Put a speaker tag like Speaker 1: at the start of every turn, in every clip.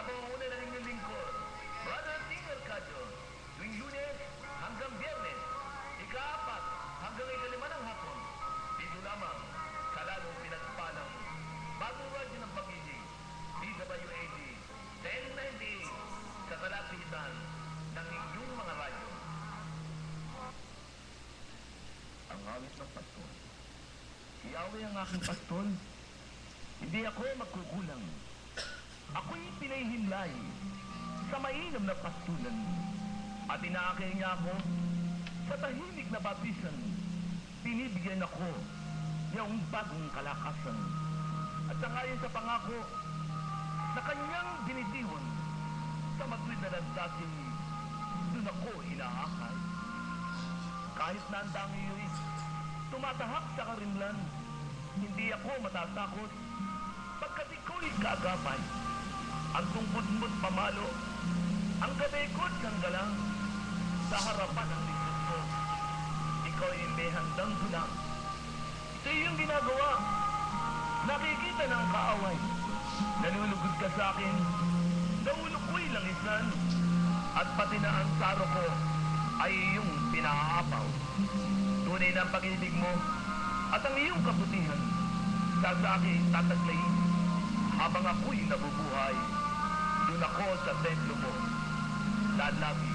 Speaker 1: ako ang una na rin yung lingkod, Brother Tingal Kadyo, tuwing Lunes hanggang Biyernes, ika-4 hanggang ika-5 ng hapon, dito lamang sa lalong pinagpalang bagong radyo ng pag-ibig, DWAD 1098, sa kalapitan ng inyong mga radyo. Ang awit ng pastol. Si Yahweh ang aking pastol. Hindi ako magkukulang. Ako'y pinahihimlay sa mainam na pastulan. At inaakay niya ako sa tahimik na batisan. Binibigyan ako niyang bagong kalakasan. At sangayon sa pangako na kanyang dinidiwan sa matuwid na landasin, doon ako inaakay. Kahit na ang dangiyo'y tumatahak sa karimlan, hindi ako matatakot pagkat iko'y kaagapay. Ang tungkod mo't pamalo, ang gabay-ko't ng galang sa harapan ng lisod mo. Iko'y may handang tulang. Ito yung ginagawa. Nakikita ng kaaway. Nalulugod ka sa akin, naulo ko'y langisan, at pati na ang saro ko ay iyong pinaapaw. Tunay na ang pag-ibig mo at ang iyong kabutihan sa akin tataglayin habang ako'y nabubuhay. Doon ako sa templo mo, lalabi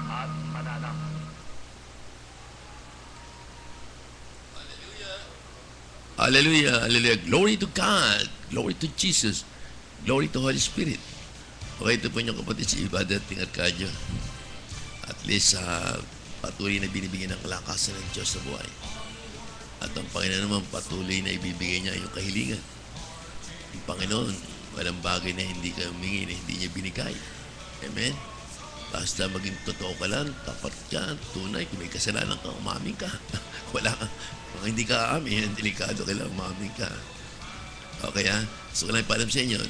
Speaker 1: at mananakot.
Speaker 2: Hallelujah, hallelujah. Glory to God. Glory to Jesus. Glory to Holy Spirit. Okay, ito po inyong kapatid si Brother Tingal Kadyo. At least patuloy na binibigyan ng kalakasan ng Diyos sa buhay. At ang Panginoon naman patuloy na ibibigay niya yung kahilingan. Ang Panginoon, walang bagay na hindi ka humingi na hindi niya binigay. Amen? Basta maging totoo ka lang, tapat ka, tunay, kung may kasalanan ka, umamin ka. Wala ka. Kung hindi ka aamin, delikado kailangan umamin ka. Okay ha? So kailangan paalam sa inyo,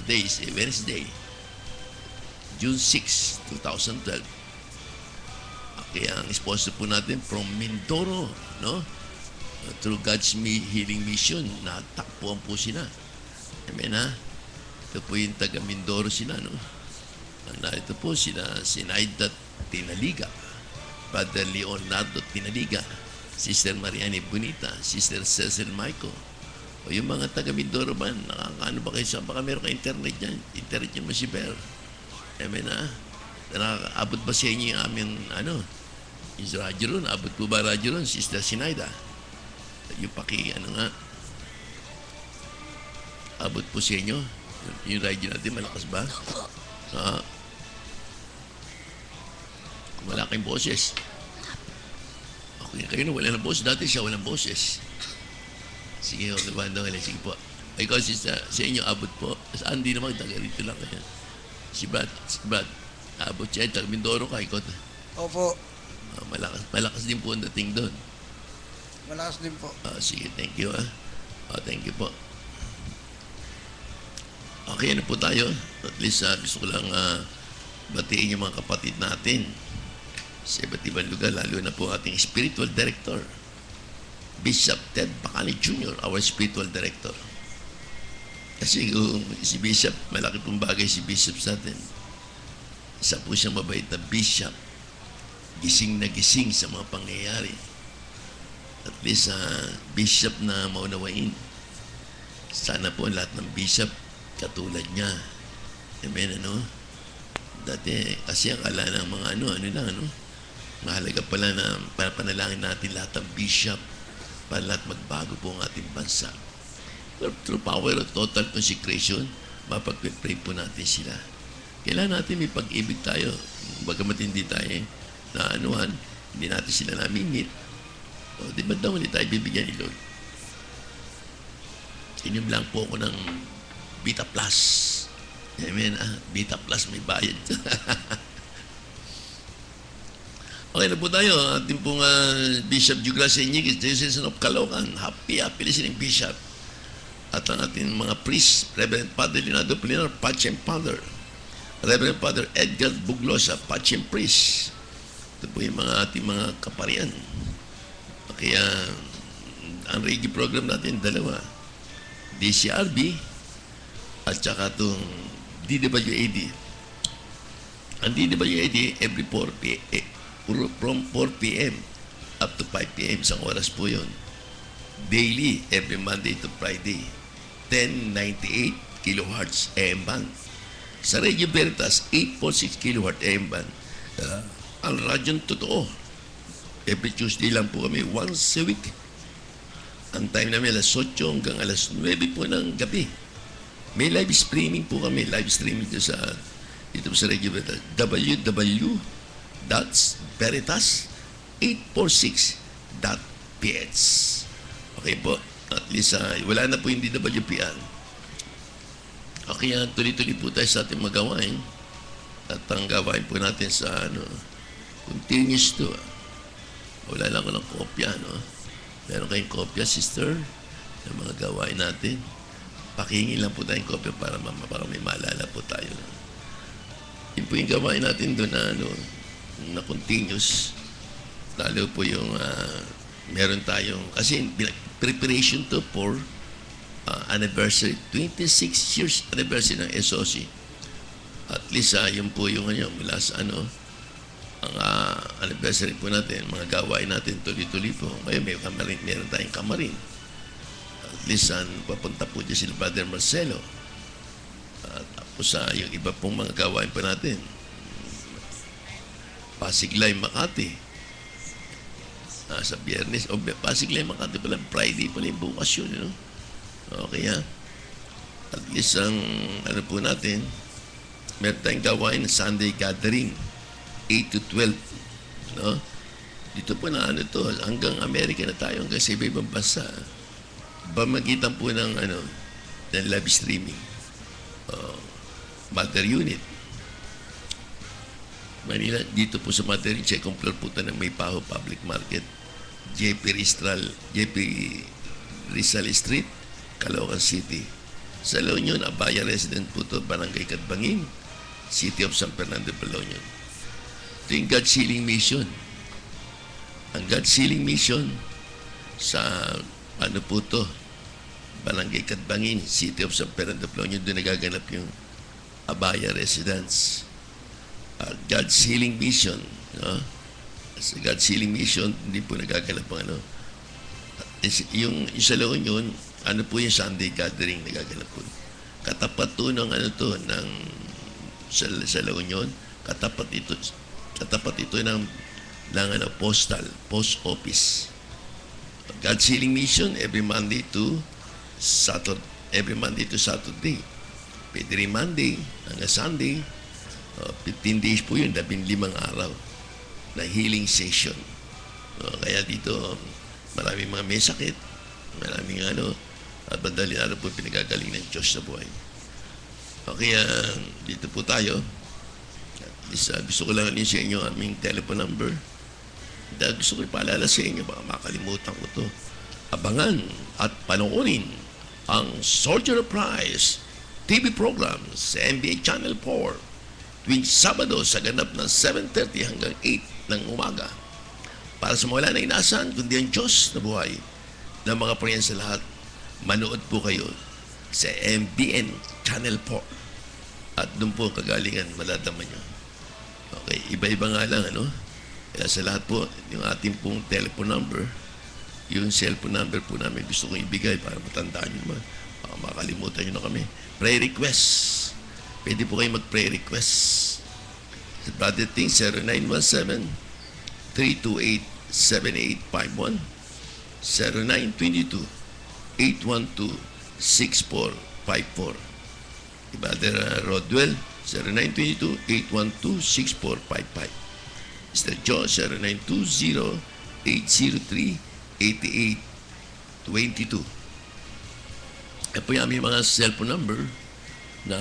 Speaker 2: today is Wednesday, June 6, 2012. Okay, ang sponsor po natin from Mindoro, no? Through God's Healing Mission, natakpuan po sila. Amen ha? Ito po yung taga Mindoro sila, no? Ito po sila, Sinaida Tinaliga, Brother Leonardo Tinaliga, Sister Mariani Bonita, Sister Cecil Michael. O yung mga taga Mindoro ba, nakakaano ba kayo? Saan baka meron ka internet dyan? Internet nyo mo si Bear. Amen ha? Nakakaabot ba sa inyo yung aming, yung radyo ron? Abot po ba radyo ron, Sister Sinaida? Yung abot po sa inyo? Yung radyo natin, malakas ba? Malaking boses. Okay, kayo na, wala ng boses. Dati siya walang boses. Sige, okay, bandang alay. Sige po. Ay, kasi sa inyo, abot po. Saan di naman, taga rito lang kaya. Si Brad, abot siya. Taga Mindoro ka, ikot.
Speaker 3: Opo.
Speaker 2: Malakas din po ang dating doon.
Speaker 3: Malakas din po.
Speaker 2: Sige, thank you. Thank you po. Okay, ano po tayo? At least gusto ko lang batiin yung mga kapatid natin sa iba't ibang lugar, lalo na po ating spiritual director, Bishop Ted Bacani Jr., our spiritual director. Kasi kung si Bishop, malaki pong bagay si Bishop sa atin. Isa po siyang mabait na Bishop, gising na gising sa mga pangyayari. At least Bishop na maunawain. Sana po lahat ng Bishop katulad niya. Amen, Dati, kasi akala ng mga mahalaga pala na panalangin natin lahat ng Bishop para lahat magbago po ang ating bansa. But through power of total consecration, mapag-pray po natin sila. Kailangan natin may pag-ibig tayo. Bagamat hindi tayo na hindi natin sila namimit. O, di ba daw tayo bibigyan ni Lord? Inyong lang po ako ng Vita Plus. Amen. Vita Plus may bayad. Okay na po tayo. Ating pong Bishop Douglas Iñiguez, Diocese of Caloocan. Happy listening, Bishop. At ang ating mga priest, Reverend Father Leonardo Polinar, Pachem Father. Reverend Father Edgar Buglosa, Pachem Priest. Ito po yung ating mga kaparian. Kaya, ang reggae program natin, dalawa. DCRB at saka itong DWAD. Ang DWAD, every 4 p.m., from 4 p.m. up to 5 p.m. isang oras po yun. Daily, every Monday to Friday. 1098 kilohertz AM band. Sa Radio Veritas, 846 kilohertz AM band. Ang radyong totoo. Every Tuesday lang po kami, once a week. Ang time namin, alas 8 hanggang alas 9 po ng gabi. May live streaming po kami. Live streaming dito sa Radio Veritas. www.veritas846.ph. Okay po. At least, wala na po yung DWPan. Okay, tuloy-tuloy po tayo sa ating magawain. At ang gawain po natin sa continuous to. Wala lang ako ng kopya, no? Meron kayong kopya, sister, ng mga gawain natin. Pakihingi lang po tayong kopya para may maalala po tayo. Yun po yung gawain natin doon na continuous. Lalo po yung meron tayong, kasi preparation to for anniversary, 26 years anniversary ng SOC. At least yun po yung mula sa ang anniversary po natin, mga gawain natin tuloy-tuloy po. Ngayon meron tayong kamarin. At least papunta po dyan sila Brother Marcelo. Tapos yung iba pong mga gawain pa natin. Pasiglay, Makati. Sa Biyernes, Pasiglay, Makati pala, Friday pala yung bukas yun, you know? Okay, ha? At least po natin, meron tayong gawain Sunday gathering, 8 to 12, no? Dito po na hanggang Amerika na tayo, hanggang sa iba-ibang bansa. Bamagitan po ng live streaming. Mother Unit. Manila, dito po sa Mother Unit, second floor po ng Maypaho Public Market, JP Rizal Street, Caloocan City. Sa La Union, Abaya Resident po ito, Barangay Katbangin, City of San Fernando, La Union. Ito yung God Sealing Mission. Ang God Sealing Mission sa po ito, Barangay Katbangin, City of San Fernando, La Union, doon nagaganap yung Abaya Residence. God Sealing Mission, no? Sa God Sealing Mission, hindi po nagaganap ang yung sa La Union, po yung Sunday gathering nagaganap po. Katapat to ng ng sa La Union, katapat ito ng post office. God Sealing Mission every Monday to Saturday. Pwede rin Monday hanggang Sunday. 15 days po yun, 15 araw na healing session. Kaya dito, maraming mga may sakit, maraming at bandali araw po pinagagaling ng Diyos sa buhay. Okay, dito po tayo. Gusto ko lang sa inyo aming telephone number. Dahil gusto ko ipaalala sa inyo, baka makalimutan ko to. Abangan at panoorin ang Soldier of Christ TV program sa NBA Channel 4 tuwing Sabado sa ganap ng 7:30 hanggang 8 ng umaga. Para sa mga wala na inasan, kundi ang Diyos na buhay ng mga priyan sa lahat, manood po kayo sa MBN Channel 4. At doon po kagalingan, maladaman nyo. Okay, iba-iba nga lang, Kaya sa lahat po, yung ating pong telephone number, yung cellphone number po namin gusto kong ibigay para matandaan nyo naman. Baka makalimutan nyo na kami. Prayer request. Pwede po kayo mag-prayer request. Sa Brother Ting, 0917-328-7851, 0922-812-6454. Brother Rodwell, 0922-812-6455. Mr. Joe, 0920-803-8822. Yan po yung aming mga cellphone number na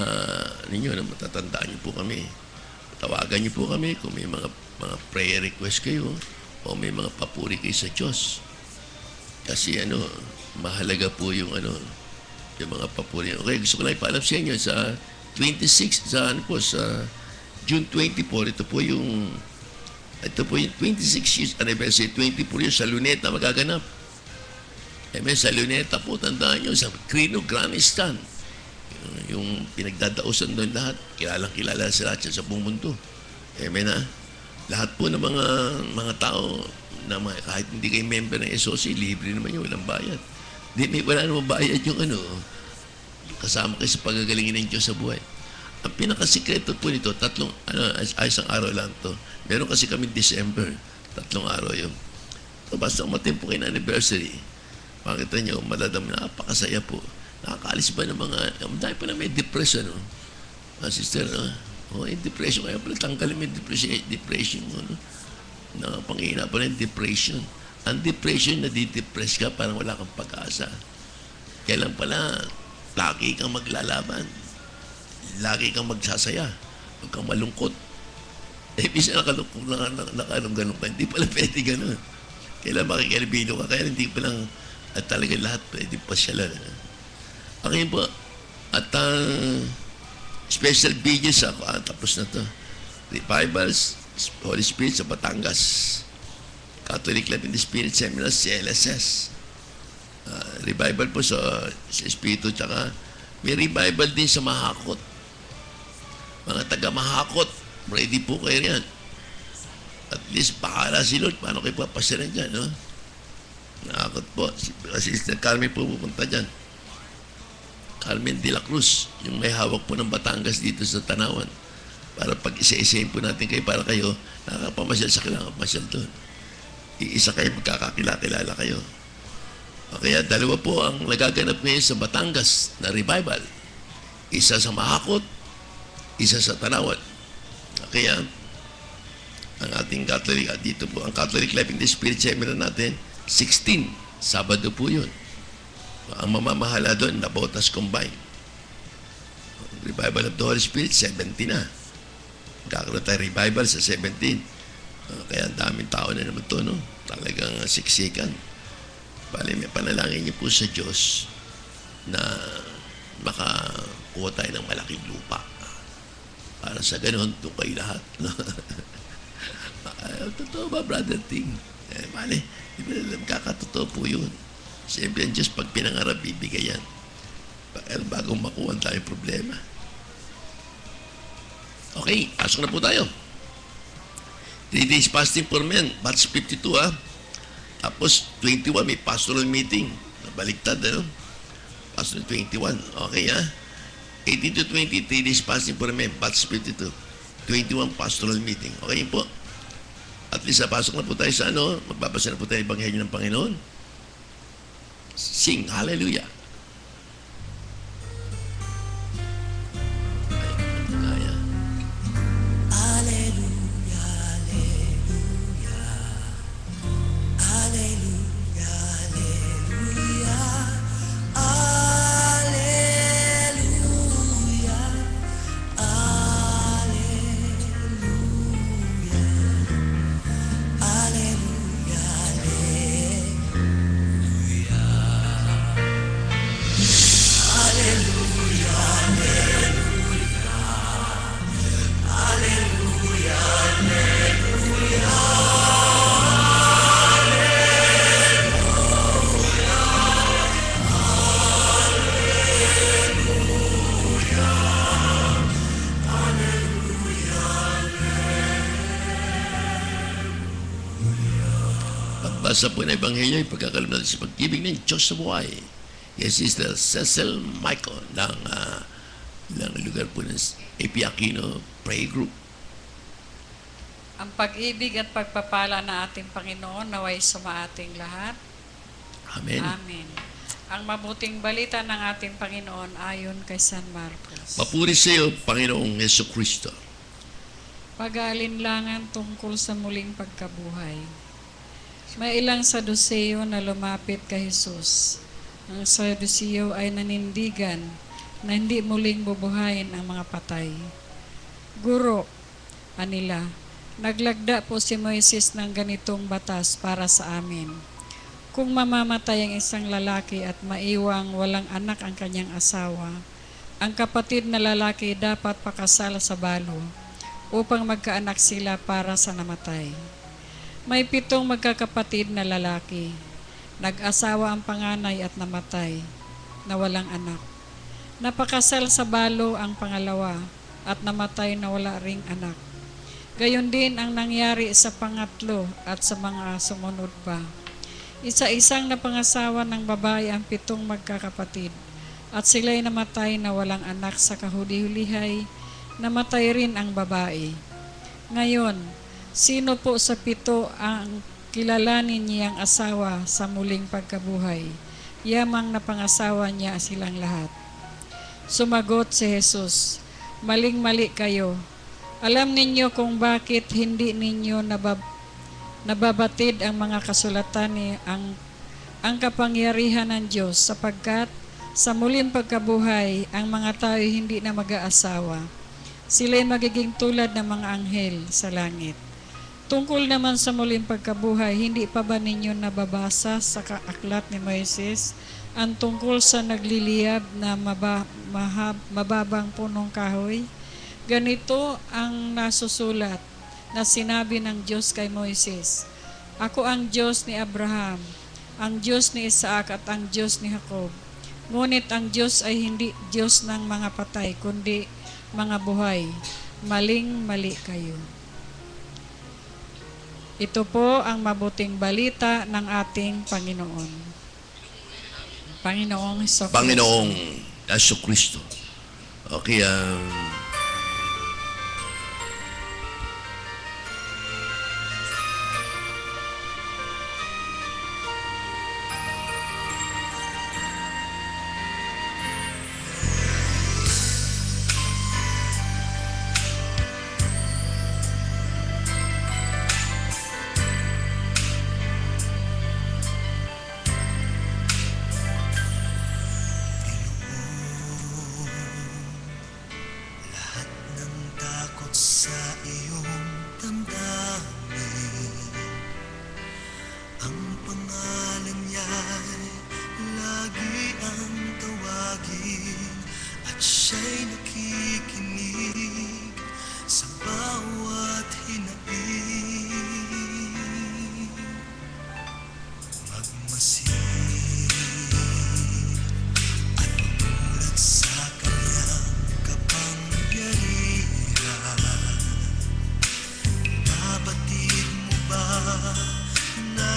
Speaker 2: ninyo na matatandaan niyo po kami. Tawagan niyo po kami kung may mga prayer request kayo o may mga papuri kayo sa Diyos. Kasi mahalaga po yung yung mga papuri. Okay, gusto ko lang ipaalam sa inyo sa 26 sa June 24, ito po yung 26 years anniversary, 24 years sa Luneta magaganap. Sa Luneta po, tandaan nyo, sa Crino Grandstand. Yung pinagdadausan doon lahat, kilalang-kilala sa lahat sa buong mundo. Amen na. Lahat po ng mga tao na kahit hindi kayo member ng SOC, libre naman yun, walang bayad. Wala namang bayad yung kasama kayo sa pagagalingin ng Diyos sa buhay. Ang pinakasikreto po nito, isang araw lang to. Meron kasi kami December, 3 araw yun. So, basta umatin po kayo na anniversary, makita nyo, napakasaya po. Nakakaalis ba ng dahil pa na may depression, no? Sister, depression, kaya pala tanggalin mo yung depression mo, no? Pangihina pa ng depression. Ang depression, nadidepress ka, parang wala kang pag-asa. Kailan pala, lagi kang maglalaban. Lagi kang magsasaya. Huwag kang malungkot. Bisa nakalungkot ka. Hindi pala pwede ganun. Kailan makikilibino ka. Kaya hindi pa lang at talaga lahat pwede pasyalan. Okay po. At special videos ako. Tapos na to. Revivals, Holy Spirit sa Batangas. Catholic Life in the Spirit Seminar, CLSS. Revival po sa Espiritu. Tsaka may revival din sa Mahakot. Mga taga-Mahakot, ready po kayo yan. At least, bahala si Lord. Paano kayo papasyalan dyan, no? Mahakot po. Si Sister Carmen po pupunta dyan. Carmen de la Cruz, yung may hawak po ng Batangas dito sa Tanawan. Para pag isa-isayin po natin kayo, para kayo nakapamasyal sa kailangan pasyal doon. Iisa kayo, magkakakilala kayo. Kaya dalawa po ang nagaganap ngayon sa Batangas na revival. Isa sa Mahakot, isa sa Tanawan. Kaya, ang ating Catholic, dito po, ang Catholic Life in the Spirit Seminar natin, 16, Sabado po yun. Ang mamamahala doon, Nabotas Combine. Revival of the Holy Spirit, 70 na. Kakaroon tayo revival sa 17. Kaya ang daming tao na naman to, no? Talagang siksikan. Bali, may panalangin niyo po sa Diyos na makakuha tayo ng malaking lupa. Para sa ganun, doon kayo lahat. Totoo ba, Brother Ting? Bali, di ba alam, kakatotoo po yun. Siyempre, ang Diyos, pag pinangarap, bibigay yan. Bago makuha tayong problema. Okay, pasok na po tayo. 3 days fasting for men, batch 52 ha. Tapos 21 may pastoral meeting. Nabaliktad Pastoral 21. Okay ha. 18 to 20, 3 days fasting for men, batch 52. 21 pastoral meeting. Okay po. At least pasok na po tayo sa magbabasa na po tayo Ebanghelyo ng Panginoon. Sing hallelujah. Basa po na Ebanghelyo, ipagkakalam natin sa pag-ibig ng Diyos sa buhay. Yes, Sister Cecil Michael ng lugar po ng AP Aquino Prayer Group.
Speaker 4: Ang pag-ibig at pagpapala na ating Panginoon naway sumaating lahat.
Speaker 2: Amen.
Speaker 4: Amen. Ang mabuting balita ng ating Panginoon ayon kay San Marcos.
Speaker 2: Papuri sa iyo, Panginoong Jesucristo.
Speaker 4: Pag-aalinlangan tungkol sa muling pagkabuhay. May ilang Saduseo na lumapit kay Jesus. Ang Saduseo ay nanindigan na hindi muling bubuhayin ang mga patay. Guro, anila, naglagda po si Moises ng ganitong batas para sa amin. Kung mamamatay ang isang lalaki at maiwang walang anak ang kanyang asawa, ang kapatid na lalaki dapat pakasal sa balo upang magkaanak sila para sa namatay. May 7 magkakapatid na lalaki. Nag-asawa ang panganay at namatay, na walang anak. Napakasal sa balo ang pangalawa at namatay na wala ring anak. Gayon din ang nangyari sa pangatlo at sa mga sumunod pa. Isa-isang napangasawa ng babae ang 7 magkakapatid, at sila'y namatay na walang anak sa kahuli-hulihay, namatay rin ang babae. Ngayon, sino po sa 7 ang kilalanin niyang asawa sa muling pagkabuhay? Yamang napangasawa niya silang lahat. Sumagot si Jesus, maling-mali kayo. Alam ninyo kung bakit hindi ninyo nababatid ang mga kasulatan ni ang kapangyarihan ng Diyos, sapagkat sa muling pagkabuhay, ang mga tao hindi na mag-aasawa. Sila'y magiging tulad ng mga anghel sa langit. Tungkol naman sa muling pagkabuhay, hindi pa ba ninyo nababasa sa aklat ni Moises ang tungkol sa nagliliyab na mababang punong kahoy? Ganito ang nasusulat na sinabi ng Diyos kay Moises, ako ang Diyos ni Abraham, ang Diyos ni Isaac at ang Diyos ni Jacob. Ngunit ang Diyos ay hindi Diyos ng mga patay, kundi mga buhay. Maling-mali kayo. Ito po ang mabuting balita ng ating Panginoon. Panginoong Hesus.
Speaker 2: Panginoong Jesucristo. Okay,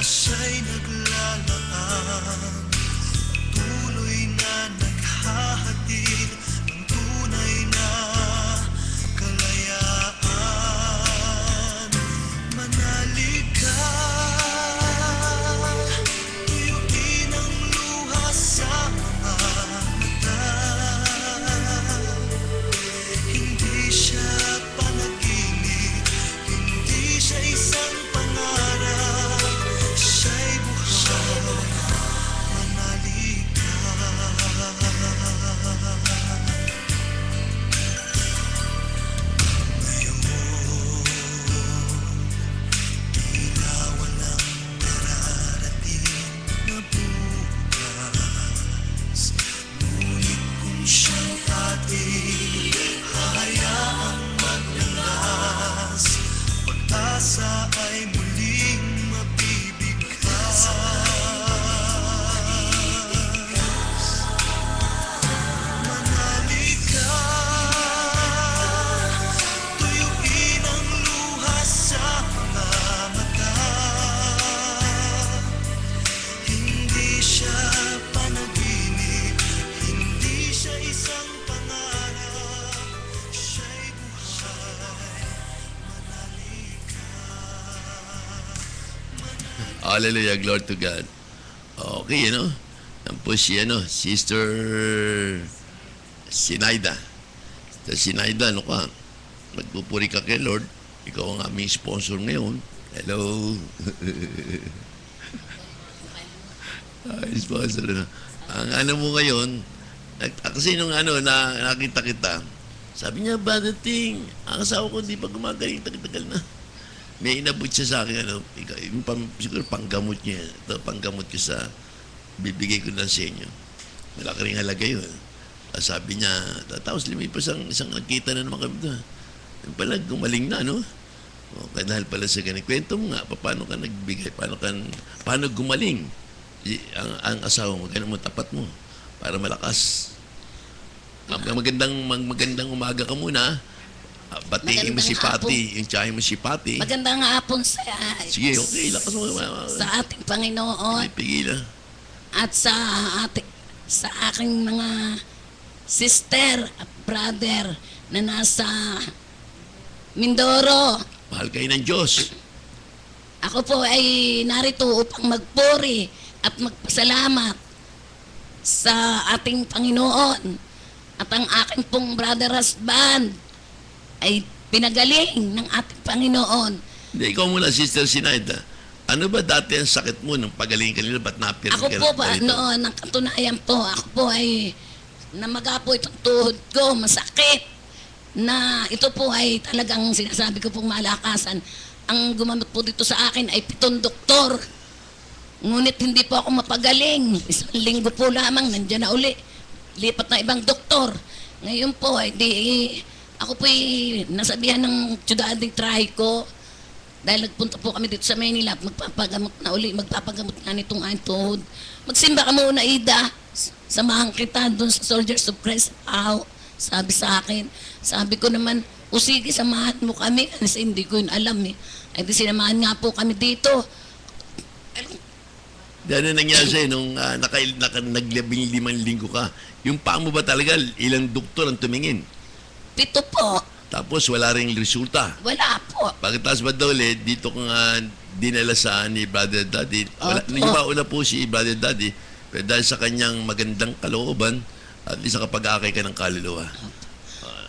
Speaker 5: siya'y naglalaan, tuloy na naghahatid ng tunay na kalayaan. Manalig ka, tuyuin ang luha sa mga mata. Hindi siya panaginip, hindi siya isang pangarap. Siya'y buhay, manalig ka. Ngayon, tila walang nararating na bukas. Ngunit kung siyang ating hahayaang maglangas, pag-asa ay muling mabibigkas. Manalig ka, tuyuin ang luha sa mga mata. Hindi siya panaginip, hindi siya isang pangarap. Siya'y buhay, manalig ka.
Speaker 2: Hallelujah, glory to God. Okay, yan po si, Sister Sinaida. Sister Sinaida, ano ka? Magpupuri ka kay Lord. Ikaw ang aming sponsor ngayon. Hello. Sponsor na. Ang mo ngayon, kasi nung nakita kita, sabi niya, Badating, ang asawa ko hindi pa gumagaling, tagal na. May inabot siya sa akin, siguro panggamot niya. Ito, panggamot ko sa, bibigay ko na sa inyo. Malaki rin halaga yun. Sabi niya, tapos lumipas isang nagkita na naman kami doon. Yung pala, gumaling na, no? Kaya dahil pala sa ganun, kwento mo nga, paano ka nagbigay, paano gumaling ang asawa mo, ganun mo, tapat mo, para malakas. Magandang umaga ka muna. Batiin mo si
Speaker 6: Magandang
Speaker 2: Pati, yung tsahin mo si Pati.
Speaker 6: Magandang hapon
Speaker 2: Sige, okay, lakas mo.
Speaker 6: sa ating Panginoon
Speaker 2: Hindi pigil,
Speaker 6: at sa aking mga sister at brother na nasa Mindoro.
Speaker 2: Mahal kayo ng Diyos.
Speaker 6: Ako po ay narito upang magpuri at magpasalamat sa ating Panginoon at ang aking pong brother husband ay pinagaling ng ating Panginoon.
Speaker 2: Hindi, ikaw muna, Sister Sinaida. Ano ba dati ang sakit mo nung pagaling kanila? Ba't napirmi
Speaker 6: Ako
Speaker 2: ka
Speaker 6: po
Speaker 2: na
Speaker 6: ba,
Speaker 2: dito?
Speaker 6: noon, ang katunayan po, ako po ay namaga po itong tuhod ko, masakit. Na ito po ay talagang sinasabi ko pong malakasan. Ang gumamot po dito sa akin ay 7 doktor. Ngunit hindi po ako mapagaling. 1 linggo po lamang, nandiyan na uli. Lipat na ibang doktor. Ngayon po ay ako po ay nasabihan ng tiyudading try ko. Dahil nagpunta po kami dito sa Manila, magpapagamot na uli, magpapagamot na nitong aking tuhod. Magsimba ka muna, Ida. Samahan kita doon sa Soldiers of Christ. Sabi sa akin. Sabi ko naman, o sige, samahan mo kami. Kasi hindi ko yun alam eh. Ay di sinamahan nga po kami dito.
Speaker 2: Ano nangyari sa'yo nung naglabing 5 linggo ka? Yung paa mo ba talaga, ilang doktor ang tumingin?
Speaker 6: 7 po.
Speaker 2: Tapos wala ring resulta.
Speaker 6: Wala po.
Speaker 2: Pagkatapos ba daw ulit, dito ka nga dinala sa ni Brother Daddy.
Speaker 6: Opo.
Speaker 2: Yung una po si Brother Daddy, pero dahil sa kanyang magandang kalooban, at least nakapag-akay ka ng kaluluwa.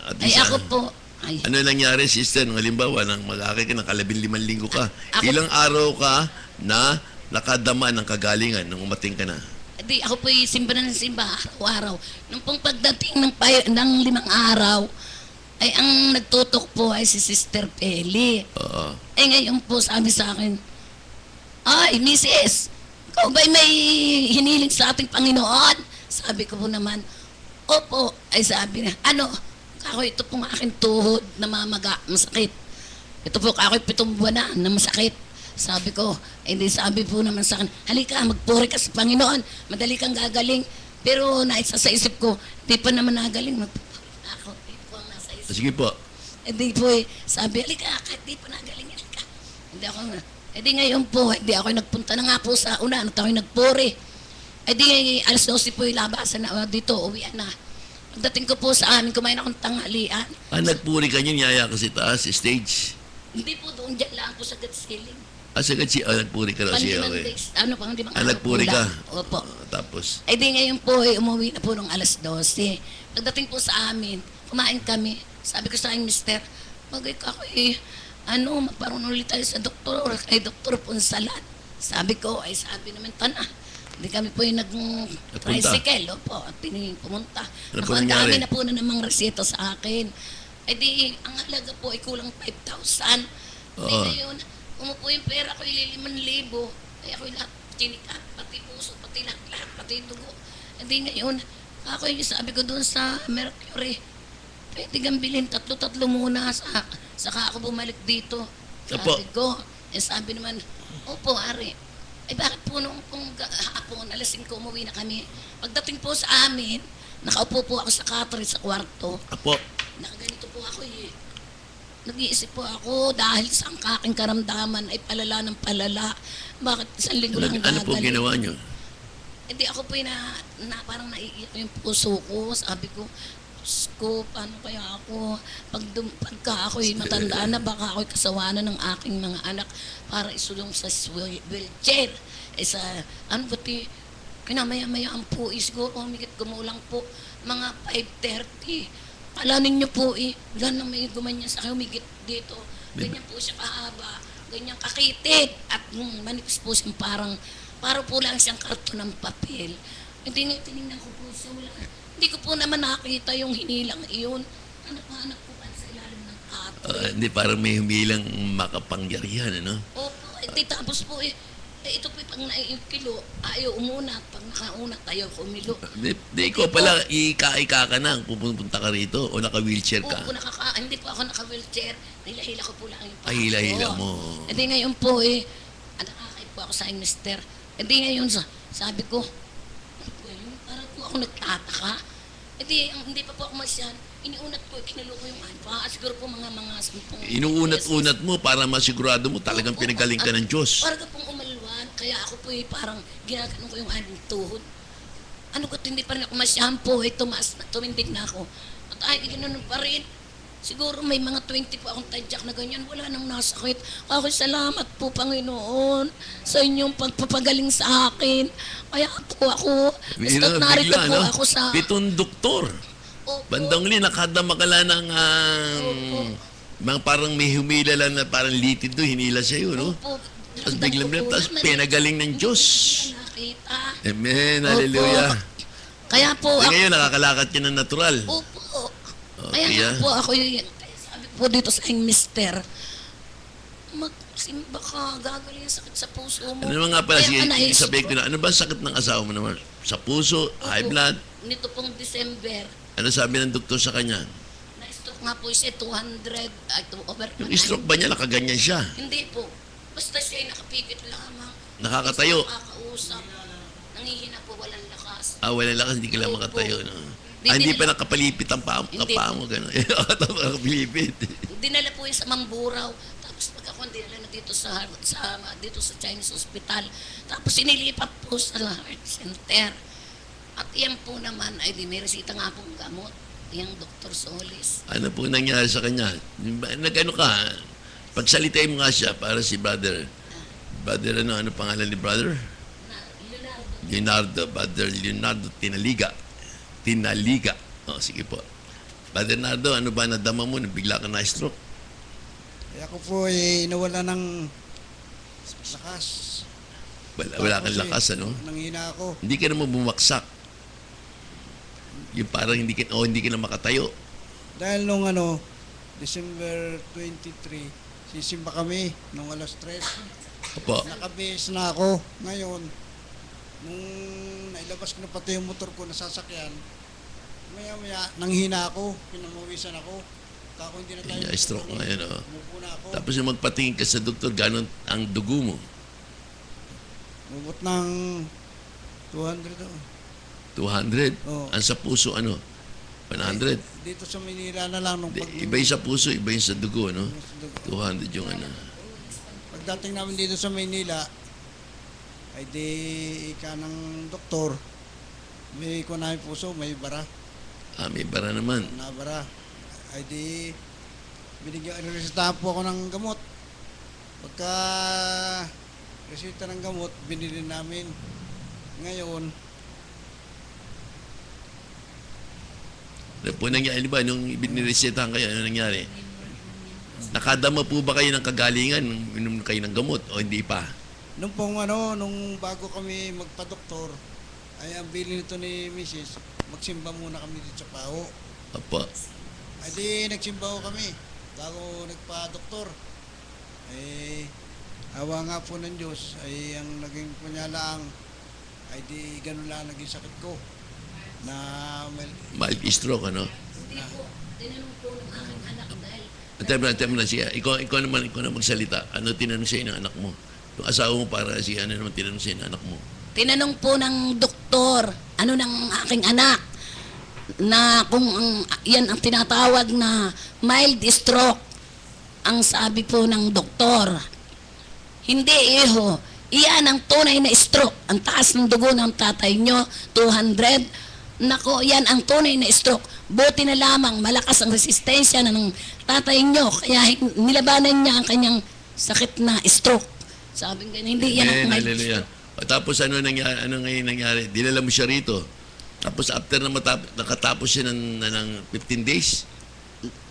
Speaker 2: At
Speaker 6: Ay
Speaker 2: least,
Speaker 6: ako po. Ay,
Speaker 2: ano nangyari, sister, nung halimbawa, nang mag-akay ka ng 15 linggo ka,
Speaker 6: Ako-
Speaker 2: ilang araw ka na nakadama ng kagalingan nung umating ka na?
Speaker 6: di ako po simba na ng simba araw-araw. Nung pong pagdating ng 5 araw, ay ang nagtutok po ay si Sister Peli.
Speaker 2: Oo.
Speaker 6: Eh ngayon po sabi sa akin, ay, Mrs., ikaw ba'y may hiniling sa ating Panginoon? Sabi ko po naman, opo. Ay sabi niya, ano? Kako, ito pong aking tuhod na mamaga, masakit. Ito po, kako 7 buwan na masakit. Sabi ko, hindi sabi po naman sa akin, halika, magpuri ka sa Panginoon, madali kang gagaling. Pero naisa sa isip ko, di pa naman nagaling, magpupuri na ako. Di po ang nasa isip.
Speaker 2: Sige po.
Speaker 6: Hindi po eh, sabi, halika, kahit di pa nagaling, halika. Hindi ako nga. Eh di ngayon po, hindi ako nagpunta na nga po sa una, at ako nagpuri. Eh di, alas 12 po yung labasan na dito, uwian na. Pagdating ko po sa amin, kumain akong tanghalian.
Speaker 2: Nagpuri ka niyo, niyaya ka sa taas, stage.
Speaker 6: Hindi po doon, dyan lang po sa gut ceiling.
Speaker 2: Sagad nagpuri ka raw siya.
Speaker 6: Panlimang
Speaker 2: Okay.
Speaker 6: days, ano pang limang araw
Speaker 2: Nagpuri
Speaker 6: po
Speaker 2: ka?
Speaker 6: lang. Opo.
Speaker 2: Tapos,
Speaker 6: Eh di ngayon po, umuwi na po nung alas 12. Pagdating po sa amin, kumain kami. Sabi ko sa aking mister, bagay ka ako magparoon ulit tayo sa doktor, kay Doktor Ponsalat. Sabi ko, ay sabi naman, tana. Hindi kami po yung nag-tricycle, opo, at pumunta.
Speaker 2: Ano
Speaker 6: Naku,
Speaker 2: po
Speaker 6: ang
Speaker 2: nangyari?
Speaker 6: dami na po na namang reseta sa akin. Eh di, ang halaga po ay kulang 5,000. Eh
Speaker 2: Oo.
Speaker 6: ngayon, umupo yung pera ko, 5,000. Ay ako lahat, chinika, pati puso, pati lahat, pati dugo. Eh di ngayon, ako yung sabi ko doon sa Mercury, pwede kang bilhin 3 muna, saka ako bumalik dito.
Speaker 2: Opo.
Speaker 6: Sabi ko, sabi naman, opo, ari. Eh bakit po nung hapon, alas 5 umuwi na kami. Pagdating po sa amin, nakaupo po ako sa katri sa kwarto.
Speaker 2: apo,
Speaker 6: Nakaganito po ako eh. Nag-iisip po ako dahil sa ang aking karamdaman ay palala ng palala. Bakit 1 linggo lang
Speaker 2: ano po
Speaker 6: gagaling?
Speaker 2: ginawa niyo?
Speaker 6: Hindi ako po na parang naiiyak yung puso ko. Sabi ko, Diyos ko, paano kaya ako? Pagka ako'y matanda na, baka ako'y kasawanan ng aking mga anak para isulong sa wheelchair. Ano ba kinamaya-maya ang po, siguro humigit gumulang po, mga 5:30. Kala ninyo po wala nang may gumanyan sa akin, humigit dito. Ganyan po siya kahaba, ganyan kakitid, at manipis po siyang para po lang siyang karton ng papel. Hindi nga tinignan ko po siya, hindi ko po naman nakita yung hinilang iyon. Anak ko pa sa ilalim ng kato.
Speaker 2: Hindi, parang may humilang makapangyarihan, ano?
Speaker 6: Opo, tapos po ito po pag naiikilo, ayaw umunat. Pag nakaunat, ayaw kumilo.
Speaker 2: Di ikaw pala, ika ka na, pupunta ka rito, o naka-wheelchair ka.
Speaker 6: Opo, hindi po ako naka-wheelchair. Hila-hila ko po lang yung paa
Speaker 2: Ay, hila-hila
Speaker 6: ko.
Speaker 2: mo.
Speaker 6: Hindi ngayon po nakakait po ako sa aking mister. Hindi ngayon sabi ko, ano po yun? Parang po ako nagtataka. Hindi pa po ako masyan. Iniunat ko, kinulo ko yung siguro po mga 10.
Speaker 2: Inuunat-unat mo para masigurado mo talagang
Speaker 6: Opo,
Speaker 2: pinagaling ka ng Diyos.
Speaker 6: Para ka pong umalwan, kaya ako po parang ginaganon ko yung aning tuhod. Ano ko, hindi pa rin ako masyampoo, tumaas na, tumindig na ako. At ganoon pa rin. Siguro may mga 20 po akong tadyak na ganyan, wala nang nasakit. Ako, salamat po, Panginoon, sa inyong pagpapagaling sa akin. Kaya po ako, basta't narito po ako sa...
Speaker 2: 7 doktor.
Speaker 6: Opo.
Speaker 2: Bandang huli, nakadama ka lang ng mga parang may humila lang na parang litid doon, hinila sa'yo, no?
Speaker 6: Opo.
Speaker 2: Tapos biglang tapos pinagaling ng Diyos.
Speaker 6: Nakita.
Speaker 2: Amen,
Speaker 6: Opo.
Speaker 2: hallelujah.
Speaker 6: Kaya po
Speaker 2: Eh,
Speaker 6: ako...
Speaker 2: ngayon, nakakalakad ka ng natural.
Speaker 6: Opo.
Speaker 2: Okay,
Speaker 6: Kaya nga po ako kaya sabi po dito sa aking mister, magsimba ka, gagaling ang sakit sa puso mo.
Speaker 2: Ano naman nga pala, sige,
Speaker 6: Kaya
Speaker 2: sabihin ko na, ano ba ang sakit ng asawa mo naman? Sa puso, high blood?
Speaker 6: Nito pong December,
Speaker 2: Ano sabi ng doktor sa kanya?
Speaker 6: na-stroke nga po siya, 200, over
Speaker 2: Yung stroke ba niya, nakaganyan siya?
Speaker 6: Hindi po. Basta siya ay nakapikit lamang.
Speaker 2: Nakakatayo.
Speaker 6: Nakakausap. Nangihina po, walang lakas.
Speaker 2: Walang lakas, hindi ka lang
Speaker 6: Opo.
Speaker 2: makatayo. No?
Speaker 6: Hindi
Speaker 2: Hindi pa nakapalipit ang paa
Speaker 6: Hindi
Speaker 2: mo, gano'n. Nakapalipit.
Speaker 6: Dinala po yun sa Mamburao. Tapos pag ako dinala na dito sa Chinese Hospital. Tapos sinilipat po sa Heart Center. At yan po naman ay may resita nga pong gamot. Yung Dr. Solis.
Speaker 2: Ano po nangyari sa kanya? Nag-ano ka? Pagsalitay mo nga siya para si brother. Brother, ano pangalan ni brother?
Speaker 6: Leonardo.
Speaker 2: Brother Leonardo Tinaliga. Sige po. Brother Leonardo, ano ba nadama mo? Bigla ka na-stroke.
Speaker 3: Kaya ako po nawala ng lakas.
Speaker 2: Wala kang lakas, ano?
Speaker 3: Nanghina ako.
Speaker 2: Hindi ka naman bumaksak. Yung parang hindi ka na makatayo.
Speaker 3: Dahil nung December 23, sisimba kami nung alas 3.
Speaker 2: Opo.
Speaker 3: Nakabihis na ako. Ngayon, nung nailabas ko na pati yung motor ko na sasakyan, maya-maya, nanghina ako, pinamawisan ako. Kako hindi na tayo.
Speaker 2: Kaya stroke ngayon, oh.
Speaker 3: Umupo na ako.
Speaker 2: Tapos yung magpatingin ka sa doktor, gano'n ang dugo mo?
Speaker 3: Umubot ng 200 ako.
Speaker 2: 200?
Speaker 3: Oo.
Speaker 2: Ang sa puso, ano? 100?
Speaker 3: Dito sa Manila na lang nung
Speaker 2: Iba yung sa puso, iba yung sa dugo, no? 200 yung ano.
Speaker 3: Pagdating namin dito sa Manila, ay di ika ng doktor, may kunay puso, may bara.
Speaker 2: May bara naman.
Speaker 3: Nabara. Ay di binigyan, resetahan po ako ng gamot. Pagka reseta ng gamot, binili namin. Ngayon,
Speaker 2: Ano po nangyari, di ba? Nung biniresetahan kayo, ano nangyari? Nakadama po ba kayo ng kagalingan nung inom kayo ng gamot o hindi pa?
Speaker 3: nung pong nung bago kami magpa-doktor, ay ang bili nito ni Mrs., magsimba muna kami dito sa Pao.
Speaker 2: Opo.
Speaker 3: Ay di nagsimba ko kami bago nagpa-doktor. Ay awa nga po ng Diyos ay ang naging punyalaang ay di ganun lang naging sakit ko na
Speaker 2: Mild stroke, ano?
Speaker 6: Hindi po. Tinanong po ng aking anak dahil
Speaker 2: Antay mo na siya. Ikaw naman magsalita. Ano tinanong sa'yo ng anak mo? Yung asawa mo para siya, ano naman tinanong sa'yo ng anak mo?
Speaker 6: tinanong po ng doktor, ng aking anak, na kung yan ang tinatawag na mild stroke. Ang sabi po ng doktor, hindi iho, iyan ang tunay na stroke. Ang taas ng dugo ng tatay nyo, 200. Nako, yan ang tunay na stroke. Buti na lamang malakas ang resistensya ng tatay nyo, kaya nilabanan niya ang kanyang sakit na stroke. Sabi nga, hindi yan ang mild
Speaker 2: Hallelujah.
Speaker 6: stroke.
Speaker 2: O, tapos ano ngayon nangyari? Dinala mo siya rito. Tapos after na nakatapos siya ng 15 days.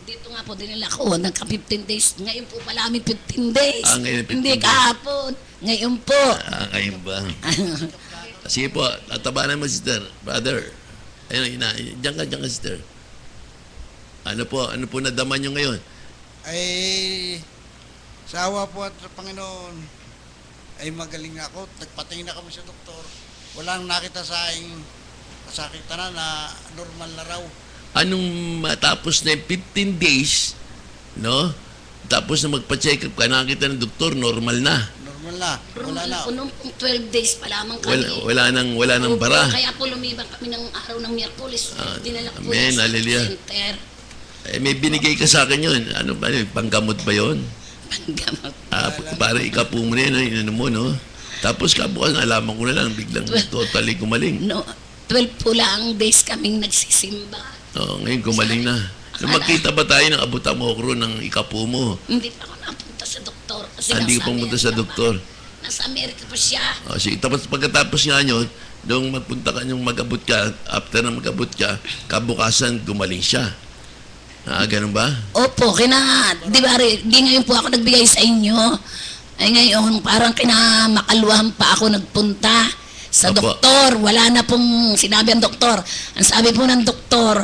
Speaker 6: Dito nga po, dinala ko, nagka-15 days. Ngayon po pala kami 15 days.
Speaker 2: Ngayon 15
Speaker 6: Hindi
Speaker 2: days.
Speaker 6: kahapon. Ngayon po.
Speaker 2: Ngayon ba? Sige po, tatabanan mo, sister. Brother. Ayun, diyan ka, sister. Ano po nadama nyo ngayon?
Speaker 3: ay sa awa po at sa Panginoon ay magaling na ako. Nagpatingin na kami sa doktor. Walang nakita sa aking kasakitan na normal na raw.
Speaker 2: Anong matapos na yung 15 days, no? Tapos na magpa-check up ka, nakita ng doktor, normal na.
Speaker 3: Normal na. Wala na.
Speaker 6: Nung 12 days pa lamang kami.
Speaker 2: Wala nang bara.
Speaker 6: Kaya po lumibang kami ng araw ng Miyerkules. Dinala ko po
Speaker 2: Amen,
Speaker 6: yan sa
Speaker 2: hallelujah.
Speaker 6: center.
Speaker 2: Eh, may binigay ka sa akin yun. Ano ba yun? Panggamot ba yun?
Speaker 6: Panggamot.
Speaker 2: Para ikapo mo na yun, mo, no? Tapos kabukas, nalaman ko na lang, biglang totally gumaling.
Speaker 6: No, 12 po lang days kaming nagsisimba.
Speaker 2: Ngayon gumaling na. Nung magkita ba tayo ng abutamokro ng ikapo mo?
Speaker 6: Hindi pa ako napunta sa doktor. Kasi
Speaker 2: Hindi ka
Speaker 6: nasa
Speaker 2: pumunta sa
Speaker 6: Amerika
Speaker 2: doktor.
Speaker 6: pa. Nasa Amerika pa siya.
Speaker 2: Sige, tapos pagkatapos nga nyo, nung magpunta ka, nung mag-abot ka, after na mag-abot ka, kabukasan gumaling siya. Ganun ba?
Speaker 6: Opo, di ba, di ngayon po ako nagbigay sa inyo. Ay ngayon, parang kinamakaluhan pa ako nagpunta sa
Speaker 2: Opo.
Speaker 6: doktor. Wala na pong sinabi ang doktor. Ang sabi po ng doktor,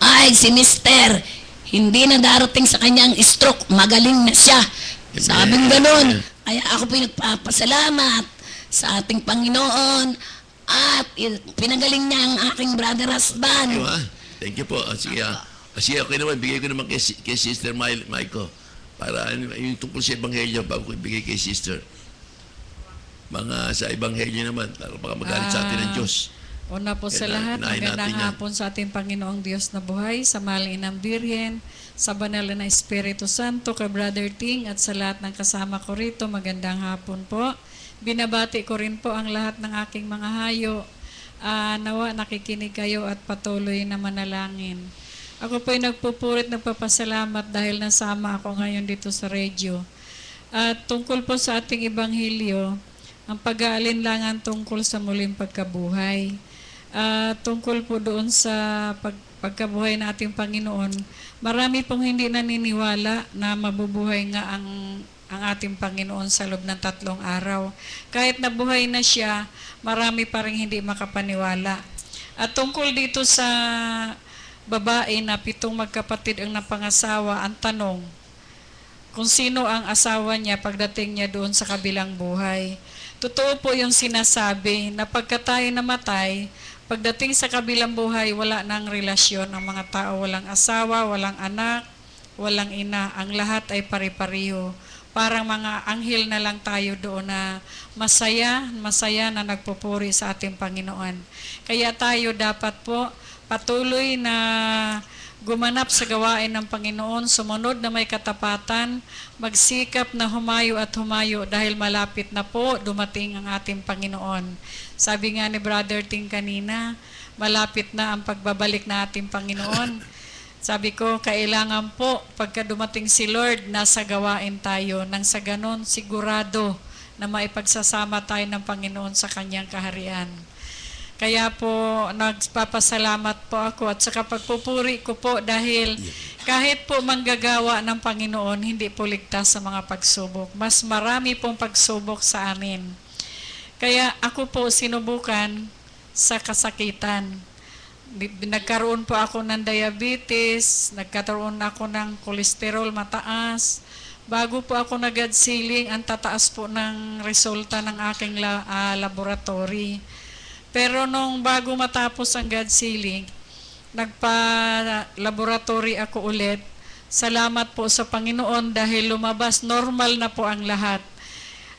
Speaker 6: ay si Mister, hindi na darating sa kanyang stroke, magaling na siya. Sabing ganun. Kaya ako po nagpapasalamat sa ating Panginoon at pinagaling niya ang aking brother husband.
Speaker 2: Diba? Thank you po. Sige, okay naman. Bigay ko naman kay Sister Maiko. Para yung tungkol sa Ebanghelyo, bago ko ibigay kay Sister. Mga sa Ebanghelyo naman, para baka magalit sa atin ng Diyos.
Speaker 4: Una po sa
Speaker 2: Kaya
Speaker 4: lahat,
Speaker 2: unahin natin
Speaker 4: magandang
Speaker 2: yan.
Speaker 4: hapon sa ating Panginoong Diyos na buhay, sa Malinang Birhen, sa banal na Espiritu Santo, kay Brother Ting, at sa lahat ng kasama ko rito, magandang hapon po. Binabati ko rin po ang lahat ng aking mga hayo. Nawa nakikinig kayo at patuloy na manalangin. Ako po'y nagpupurit, nagpapasalamat dahil nasama ako ngayon dito sa radio. At tungkol po sa ating Ebanghelyo, ang pag-aalinlangan tungkol sa muling pagkabuhay. Tungkol po doon sa pagkabuhay ng ating Panginoon, marami pong hindi naniniwala na mabubuhay nga ang ating Panginoon sa loob ng 3 araw. Kahit nabuhay na siya, marami pa rin hindi makapaniwala. At tungkol dito sa babae na 7 magkapatid ang napangasawa, ang tanong, kung sino ang asawa niya pagdating niya doon sa kabilang buhay. Totoo po yung sinasabi na pagka tayo namatay, pagdating sa kabilang buhay, wala nang relasyon ang mga tao, walang asawa, walang anak, walang ina, ang lahat ay pari-pariho. Parang mga anghel na lang tayo doon na masaya na nagpupuri sa ating Panginoon. Kaya tayo dapat po patuloy na gumanap sa gawain ng Panginoon, sumunod na may katapatan, magsikap na humayo at humayo dahil malapit na po dumating ang ating Panginoon. Sabi nga ni Brother Ting kanina, malapit na ang pagbabalik na ating Panginoon. Sabi ko, kailangan po, pagka dumating si Lord, nasa gawain tayo. Nang sa ganon, sigurado na maipagsasama tayo ng Panginoon sa kanyang kaharian. Kaya po, nagpapasalamat po ako at sa pagpupuri ko po dahil kahit po manggagawa ng Panginoon, hindi po ligtas sa mga pagsubok. Mas marami pong pagsubok sa amin. Kaya ako po sinubukan sa kasakitan. Nagkaroon po ako ng diabetes, nagkaroon ako ng kolesterol mataas. Bago po ako nag-God sealing, ang tataas po ng resulta ng aking laboratory. Pero nung bago matapos ang God sealing, nagpa-laboratory ako ulit. Salamat po sa Panginoon dahil lumabas, normal na po ang lahat.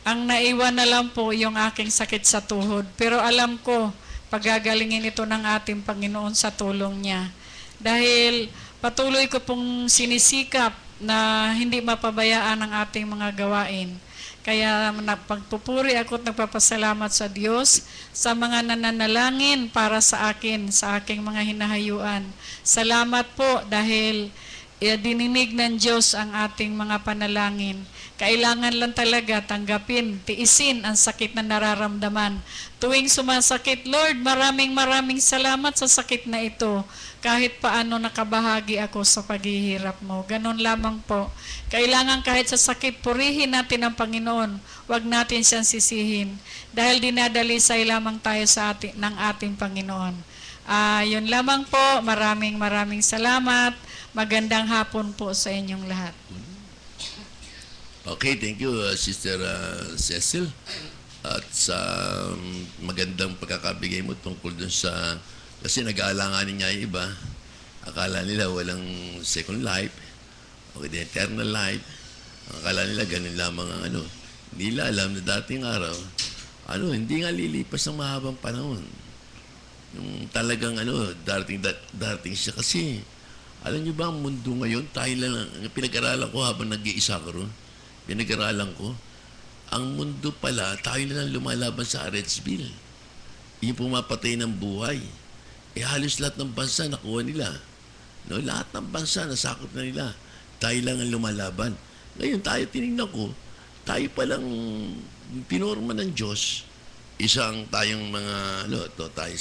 Speaker 4: Ang naiwan na lang po yung aking sakit sa tuhod. Pero alam ko, pagagalingin ito ng ating Panginoon sa tulong niya. Dahil patuloy ko pong sinisikap na hindi mapabayaan ang ating mga gawain. Kaya pagpupuri ako at nagpapasalamat sa Diyos sa mga nananalangin para sa akin, sa aking mga hinahayuan. Salamat po dahil dininig ng Diyos ang ating mga panalangin. Kailangan lang talaga tanggapin, tiisin ang sakit na nararamdaman. Tuwing sumasakit, Lord, maraming salamat sa sakit na ito. Kahit paano nakabahagi ako sa paghihirap mo. Ganon lamang po. Kailangan kahit sa sakit, purihin natin ang Panginoon. Huwag natin siyang sisihin. Dahil dinadalisay lamang tayo ng ating Panginoon. Yun lamang po. Maraming salamat. Magandang hapon po sa inyong lahat.
Speaker 2: Okay, thank you, Sister Cecil. At sa magandang pagkakabigay mo tungkol dun sa... Kasi nag-aalanganin niya yung iba. Akala nila walang second life. O the eternal life. Akala nila ganun lamang ang ano. Hindi nila alam na dating araw, hindi nga lilipas ng mahabang panahon. Yung talagang darating siya kasi, alam niyo ba, ang mundo ngayon, tayo lang, pinag-aralan ko habang nag-iisa ko ron, pinag-aralan ko, ang mundo pala, tayo na lang lumalaban sa Aretsville. Yung pumapatay ng buhay. Halos lahat ng bansa nakuha nila. No, lahat ng bansa nasakop na nila. Tayo lang ang lumalaban. Ngayon tayo, tinignan ko, tayo palang pinorma ng Diyos, isang tayong mga, tayo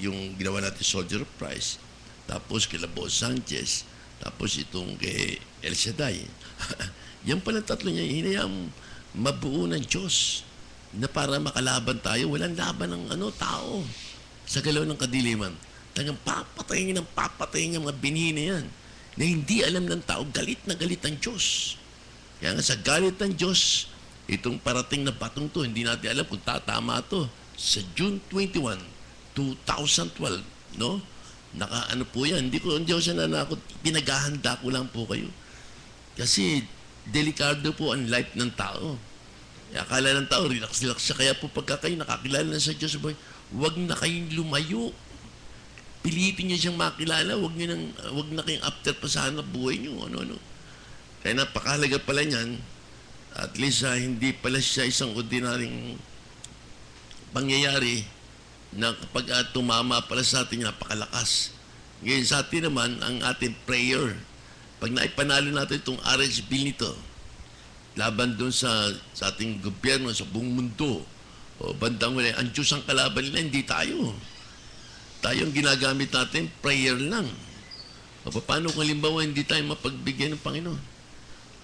Speaker 2: yung ginawa natin Soldier of Christ, tapos kay Labos Sanchez, tapos itong kay El Shaddai. Yan palang tatlo niya, hinayang mabuo ng Diyos na para makalaban tayo. Walang laban ng tao sa galaw ng kadiliman. Talagang papatayin ng mga binhi na yan na hindi alam ng tao, galit na galit ang Diyos. Kaya nga sa galit ng Diyos, itong parating na batong to, hindi natin alam kung tatama to. Sa June 21, 2012, no? Po yan. Hindi ko siya nanakot. Pinaghahanda ko lang po kayo. Kasi delikado po ang life ng tao. Akala ng tao, relax siya. Kaya po pagka kayo nakakilala na sa Diyos, huwag na kayong lumayo. Pilitin niyo siyang makilala. Huwag na kayong after pa sa hanap buhay niyo. Kaya napakahalaga pala niyan. At least hindi pala siya isang ordinaryong pangyayari na kapag tumama pala sa atin, napakalakas. Ngayon sa atin naman, ang ating prayer, pag naipanalo natin itong RH bill nito, laban doon sa ating gobyerno, sa buong mundo, o bandang wala, ang Diyos ang kalaban nila, hindi tayo. Tayo ang ginagamit natin, prayer lang. O paano kung halimbawa hindi tayo mapagbigyan ng Panginoon?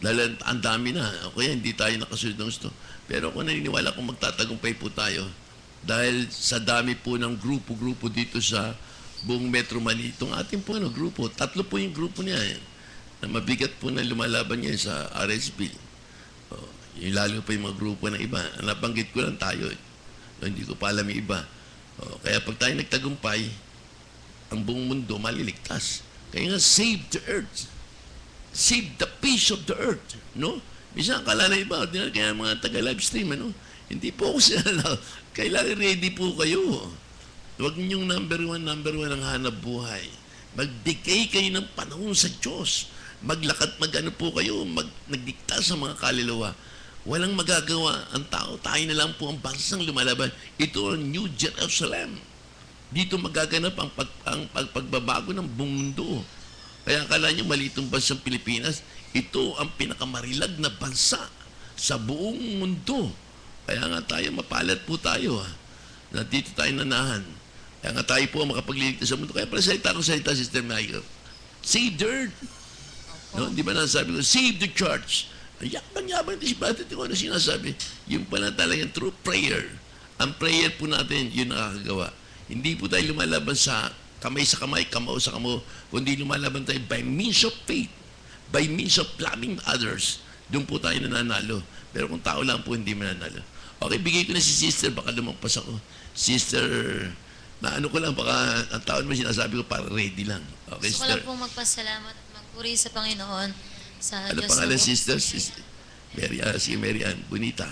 Speaker 2: Dahil ang dami na, o kaya hindi tayo nakasunod ng gusto. Pero ako naniniwala kung magtatagumpay po tayo, dahil sa dami po ng grupo dito sa buong Metro Manila, itong ating po grupo, 3 po yung grupo niya, na mabigat po na lumalaban niya sa RSB. Yung lalo pa yung mga grupo ng iba. Nabanggit ko lang tayo. Hindi ko pa alam yung iba. Kaya pag tayo nagtagumpay, ang buong mundo maliligtas. Kaya nga, save the earth. Save the peace of the earth. No? Minsan, kalala iba, kaya mga taga-livestream, hindi po ako sila. Kailangan ready po kayo. Huwag niyong number one ang hanap buhay. Magbigay kayo ng panahon sa Diyos. Maglakad, po kayo, nagdikta sa mga kaluluwa. Walang magagawa ang tao. Tayo na lang po ang bansang lumalaban. Ito ang New Jerusalem. Dito magaganap ang pagbabago ng buong mundo. Kaya akala nyo maliit ang bansang Pilipinas, ito ang pinakamarilag na bansa sa buong mundo. Kaya nga tayo, mapalad po tayo. Na dito tayo nanahan. Kaya nga tayo po ang makapagliligtas sa mundo. Kaya pala salita, Sister Michael. Save the earth. No? Di ba nasabi ko, save the church. Yabang si Brother Tico na sinasabi. Yung pala talagang true prayer. Ang prayer po natin, yun nakakagawa. Hindi po tayo lumalaban sa kamay, kamao sa kamao, kundi lumalaban tayo by means of faith, by means of loving others. Doon po tayo nananalo. Pero kung tao lang po, hindi mananalo. Okay, bigay ko na si Sister, baka lumagpas ako. Sister, ko lang, baka ang taon mo sinasabi ko para ready lang. Okay,
Speaker 7: Gusto ko
Speaker 2: Sister.
Speaker 7: lang pong magpasalamat at magpuri sa Panginoon sa
Speaker 2: Ano
Speaker 7: Diyos
Speaker 2: pangalan,
Speaker 7: na po.
Speaker 2: Sister? Si Mary Ann, Bonita.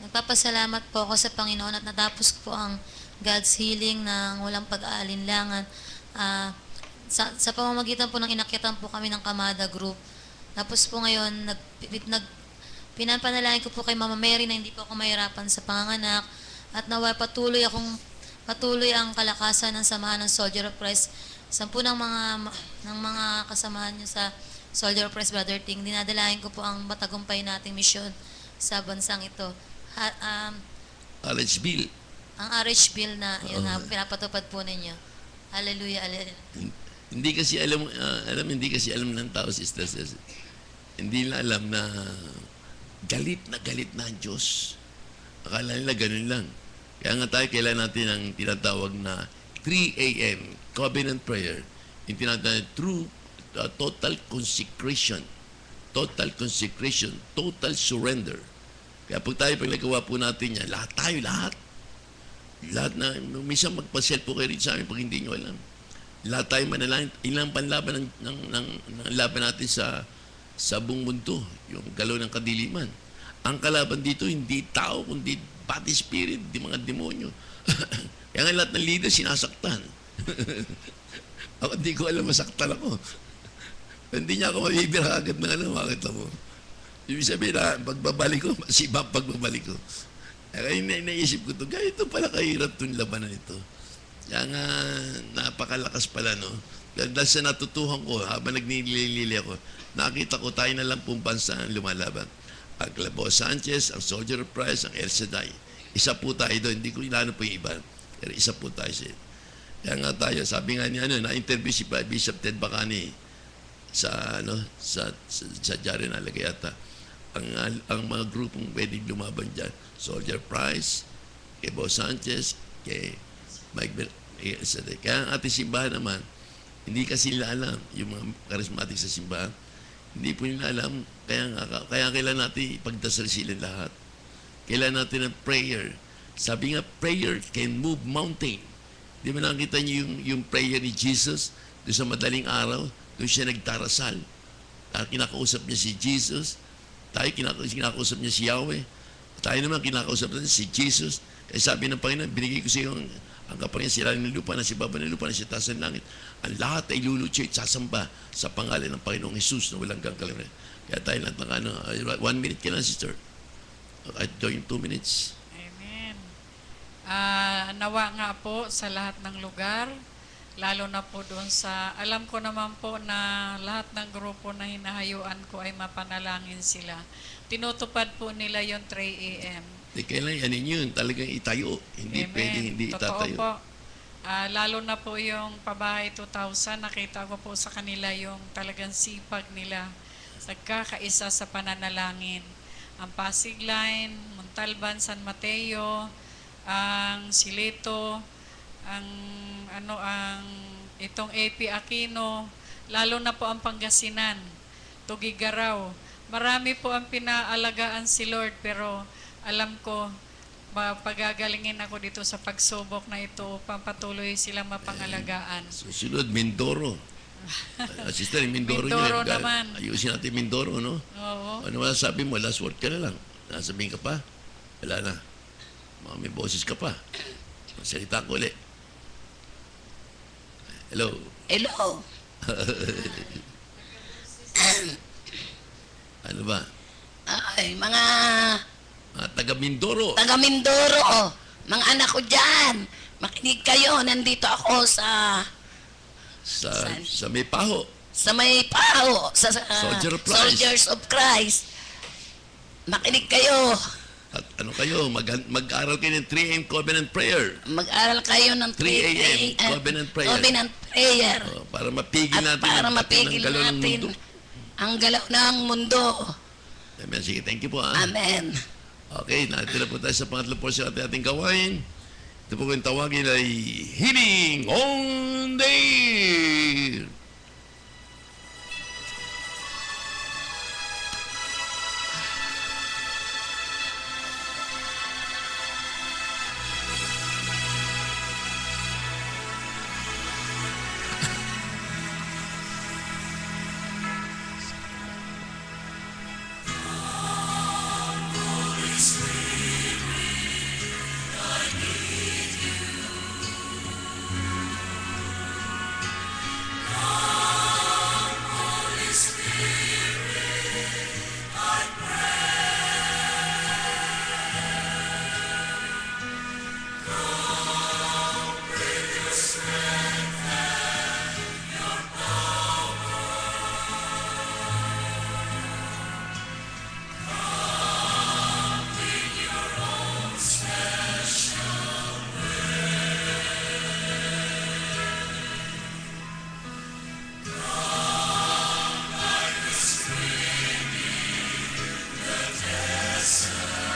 Speaker 7: Nagpapasalamat po ako sa Panginoon at natapos ko po ang God's healing ng walang pag-aalinlangan. Sa pamamagitan po ng inakyatan po kami ng Kamada Group. Tapos po ngayon, pinapanalangin ko po kay Mama Mary na hindi po ako mahirapan sa panganganak at nawa patuloy ang kalakasan ng samahan ng Soldier of Christ. Sampu ng mga kasamahan niyo sa Soldier of Christ, Brother Ting, dinadalahin ko po ang matagumpay nating misyon sa bansang ito.
Speaker 2: Alex Bill.
Speaker 7: Ang RH bill na yun na pinapatupad po ninyo. Hallelujah, hallelujah.
Speaker 2: Hindi kasi alam ng tao, Sister. Hindi nila alam na galit na ang Diyos. Akala nila ganun lang. Kaya nga tayo, kailangan natin ang tinatawag na 3 a.m. covenant prayer. Yung tinatawag na true total consecration, total surrender. Kaya pag nagawa po natin yan, lahat na, minsan magpasel po kayo rin sa amin pag hindi nyo alam. Lahat tayo manalangin, ilang panlaban ng laban natin sa buong mundo, yung galaw ng kadiliman. Ang kalaban dito, hindi tao, kundi bad spirit, di mga demonyo. Kaya nga lahat ng leader sinasaktan. Ako, hindi ko alam, masaktan ako. Hindi niya ako mabibira agad ng ano, makita mo. Ibig sabihin na, pagbabalik ko, masibang pagbabalik ko. Kaya naisip ko ito, ganito pala kahirap itong labanan ito. Kaya nga, napakalakas pala, no? Dahil sa natutuhan ko, habang nagnilili ako, nakita ko tayo na lang pong bansa ang lumalaban. Ang Clabo Sanchez, ang Soldier of Christ, ang El Shaddai. Isa po tayo doon, hindi ko ilano po yung iba. Pero isa po tayo siya. Kaya nga tayo, sabi nga niya, na-interview si Bishop Ted Bacani sa Jari na lagay ata. Ang mga grupong pwedeng lumaban dyan, Soldier Price, kay Bo Sanchez, kay Mike El Shaddai. Kaya ang ating simbahan naman, hindi kasi nila alam, yung mga charismatic sa simbahan, hindi po nila alam, kaya kailangan natin ipagdasal sila lahat. Kailangan natin ng prayer. Sabi nga, prayer can move mountain. Di ba nakita niyo yung prayer ni Jesus doon sa madaling araw, doon siya nagdarasal. Kinakausap niya si Jesus, tayo kinakausap niya si Yahweh, tayo naman kinakausap natin si Jesus. Kaya sabi ng Panginoon, binigay ko sa iyo ang kapangyarihan sa ilalim ng lupa, na si baba ng lupa, na si taas ng langit. Ang lahat ay lulutsi at sasamba sa pangalan ng Panginoong Jesus na walang kalimutan. Kaya tayo lang, 1 minute ka lang, sister. I'll join 2 minutes.
Speaker 4: Amen. Nawa nga po sa lahat ng lugar, lalo na po doon sa, alam ko naman po na lahat ng grupo na hinahayuan ko ay mapanalangin sila. Tinutupad po nila yung 3 a.m.
Speaker 2: Kailan yan yun, talagang itayo. Hindi
Speaker 4: Amen.
Speaker 2: pwede, hindi
Speaker 4: Totoo
Speaker 2: itatayo.
Speaker 4: po. Lalo na po yung Pabahay 2000, nakita ko po sa kanila yung talagang sipag nila. Nagkakaisa sa pananalangin. Ang Pasig Line, Montalban, San Mateo, ang Sileto, ang itong AP Aquino, lalo na po ang Pangasinan, Tugigaraw. Marami po ang pinaalagaan si Lord, pero alam ko, pagagalingin ako dito sa pagsubok na ito, pampatuloy silang mapangalagaan.
Speaker 2: Susunod, Mindoro. Sister, Mindoro
Speaker 4: Mindoro
Speaker 2: nyo.
Speaker 4: naman.
Speaker 2: Ayusin natin Mindoro, no?
Speaker 4: Oo.
Speaker 2: Ano masasabi mo? Last word ka na lang. Nasabihin ka pa? Wala na. Mga may boses ka pa. Salita ko ulit. Hello.
Speaker 6: Hello.
Speaker 2: Ano ba?
Speaker 6: Ay, mga
Speaker 2: Taga Mindoro.
Speaker 6: taga Mindoro, mga anak ko dyan, makinig kayo, nandito ako sa
Speaker 2: Sa may paho.
Speaker 6: may pao, sa
Speaker 2: Soldier of Christ.
Speaker 6: Soldiers of Christ. Makinig kayo,
Speaker 2: At ano kayo, mag-aral kayo ng 3 a.m. Covenant Prayer.
Speaker 6: mag-aral kayo ng
Speaker 2: 3 a.m. Covenant Prayer.
Speaker 6: Covenant Prayer.
Speaker 2: Para mapigil
Speaker 6: At
Speaker 2: natin
Speaker 6: para
Speaker 2: ang
Speaker 6: mapigil
Speaker 2: galaw ng
Speaker 6: natin
Speaker 2: mundo.
Speaker 6: ang galaw ng mundo.
Speaker 2: Amen. Sige, thank you po.
Speaker 6: Amen.
Speaker 2: Okay, natira po tayo sa pangatlong portion natin ating gawain. Ito po kung tawagin ay Healing on the Air.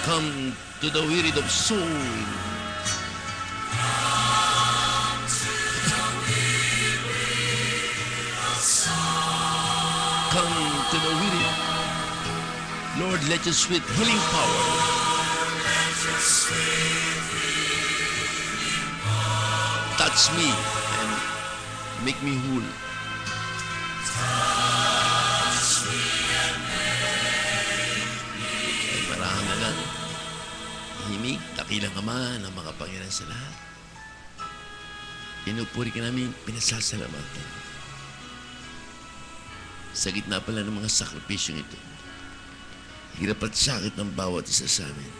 Speaker 2: Come to the wearied of soul. Come to the weary. Lord, let your sweet healing power touch me and make me whole. Ay, marami Dakilang Ama na makapangyarihan sa lahat. Pinupuri ka namin, pinasasalamatan. Sa gitna pala ng mga sakripisyong ito, hirap at sakit ng bawat isa sa amin.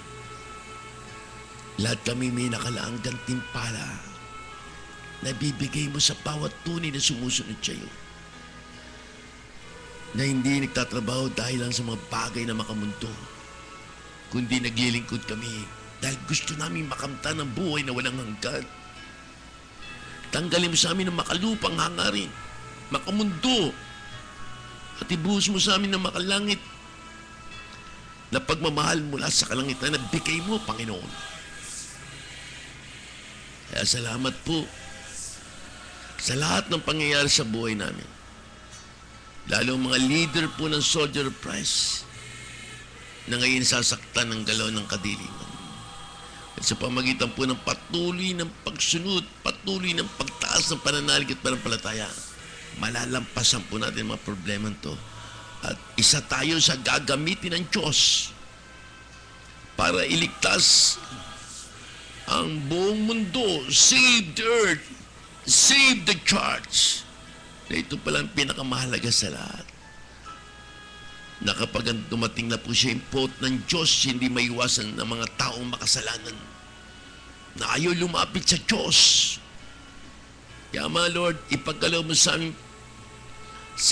Speaker 2: Lahat kami may nakalaang gantimpala na bibigay mo sa bawat tunay na sumusunod sa iyo. Na hindi nagtatrabaho dahil lang sa mga bagay na makamundo, kundi naglilingkod kami dahil gusto namin makamtan ang buhay na walang hanggan. Tanggalin mo sa amin ang makalupang hangarin, makamundo, at ibuhos mo sa amin ng makalangit na pagmamahal mula sa kalangitan na bigay mo, Panginoon. Kaya salamat po sa lahat ng pangyayari sa buhay namin. Lalo ang mga leader po ng Soldier of Christ na ngayon sasaktan ng galaw ng kadiliman. At sa pamagitan po ng patuloy ng pagsunod, patuloy ng pagtaas ng pananalig at panampalataya, malalampasan po natin mga problema to. At isa tayo sa gagamitin ng Diyos para iligtas ang buong mundo. Save the earth, save the church. Na ito palang pinakamahalaga sa lahat. Na kapag dumating na po siya yung pot ng Diyos, hindi maiwasan ng mga taong makasalanan na ayaw lumapit sa Diyos. Kaya mga Lord, ipagkalaw mo sa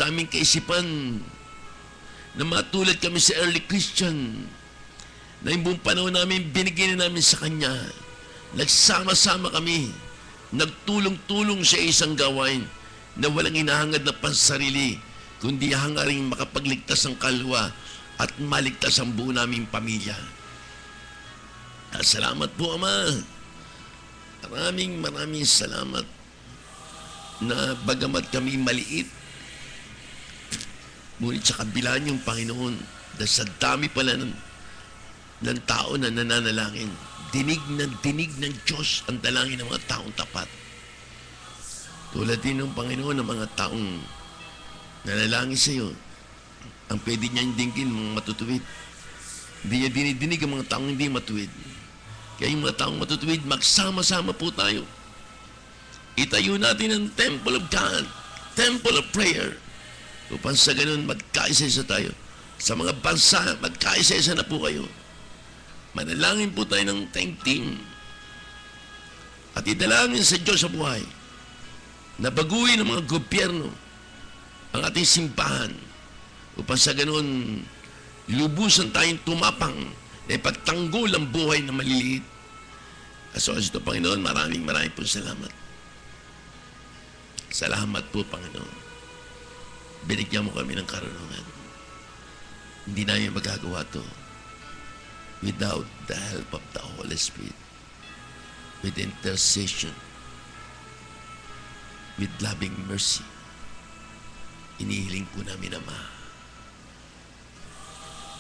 Speaker 2: aming kaisipan na matulad kami sa early Christian na yung buong panahon namin binigyan namin sa Kanya. Nagsama-sama kami, nagtulong-tulong sa isang gawain na walang inahangad na pansarili, kundi hangaring makapagligtas ng kalwa at maligtas ang buo naming pamilya. Salamat po, Ama. Maraming salamat na bagamat kami maliit, ngunit sa kabila niyong Panginoon, dahil sa dami pala ng tao na nananalangin, dinig ng Diyos ang dalangin ng mga taong tapat. Tulad din ng Panginoon ng mga taong nanalangin sa iyo, ang pwede niyang dinggin mga matutuwid. Hindi niya dinidinig ang mga taong hindi matuwid. Kaya yung mga taong matutuwid, magsama-sama po tayo. Itayo natin ang temple of God, temple of prayer, upang sa ganun magkaisa-isa tayo. Sa mga bansa, magkaisa-isa na po kayo. Manalangin po tayo ng team. At idalangin sa Diyos sa buhay na baguhin ng mga gobyerno ang ating simbahan upang sa ganun lubusan tayong tumapang na ipagtanggol ang buhay na maliliit. So, ito, Panginoon, maraming po salamat. Salamat po, Panginoon. Binigyan mo kami ng karunungan. Hindi namin magagawa to without the help of the Holy Spirit, with intercession, with loving mercy. Inihiling po namin, Ama,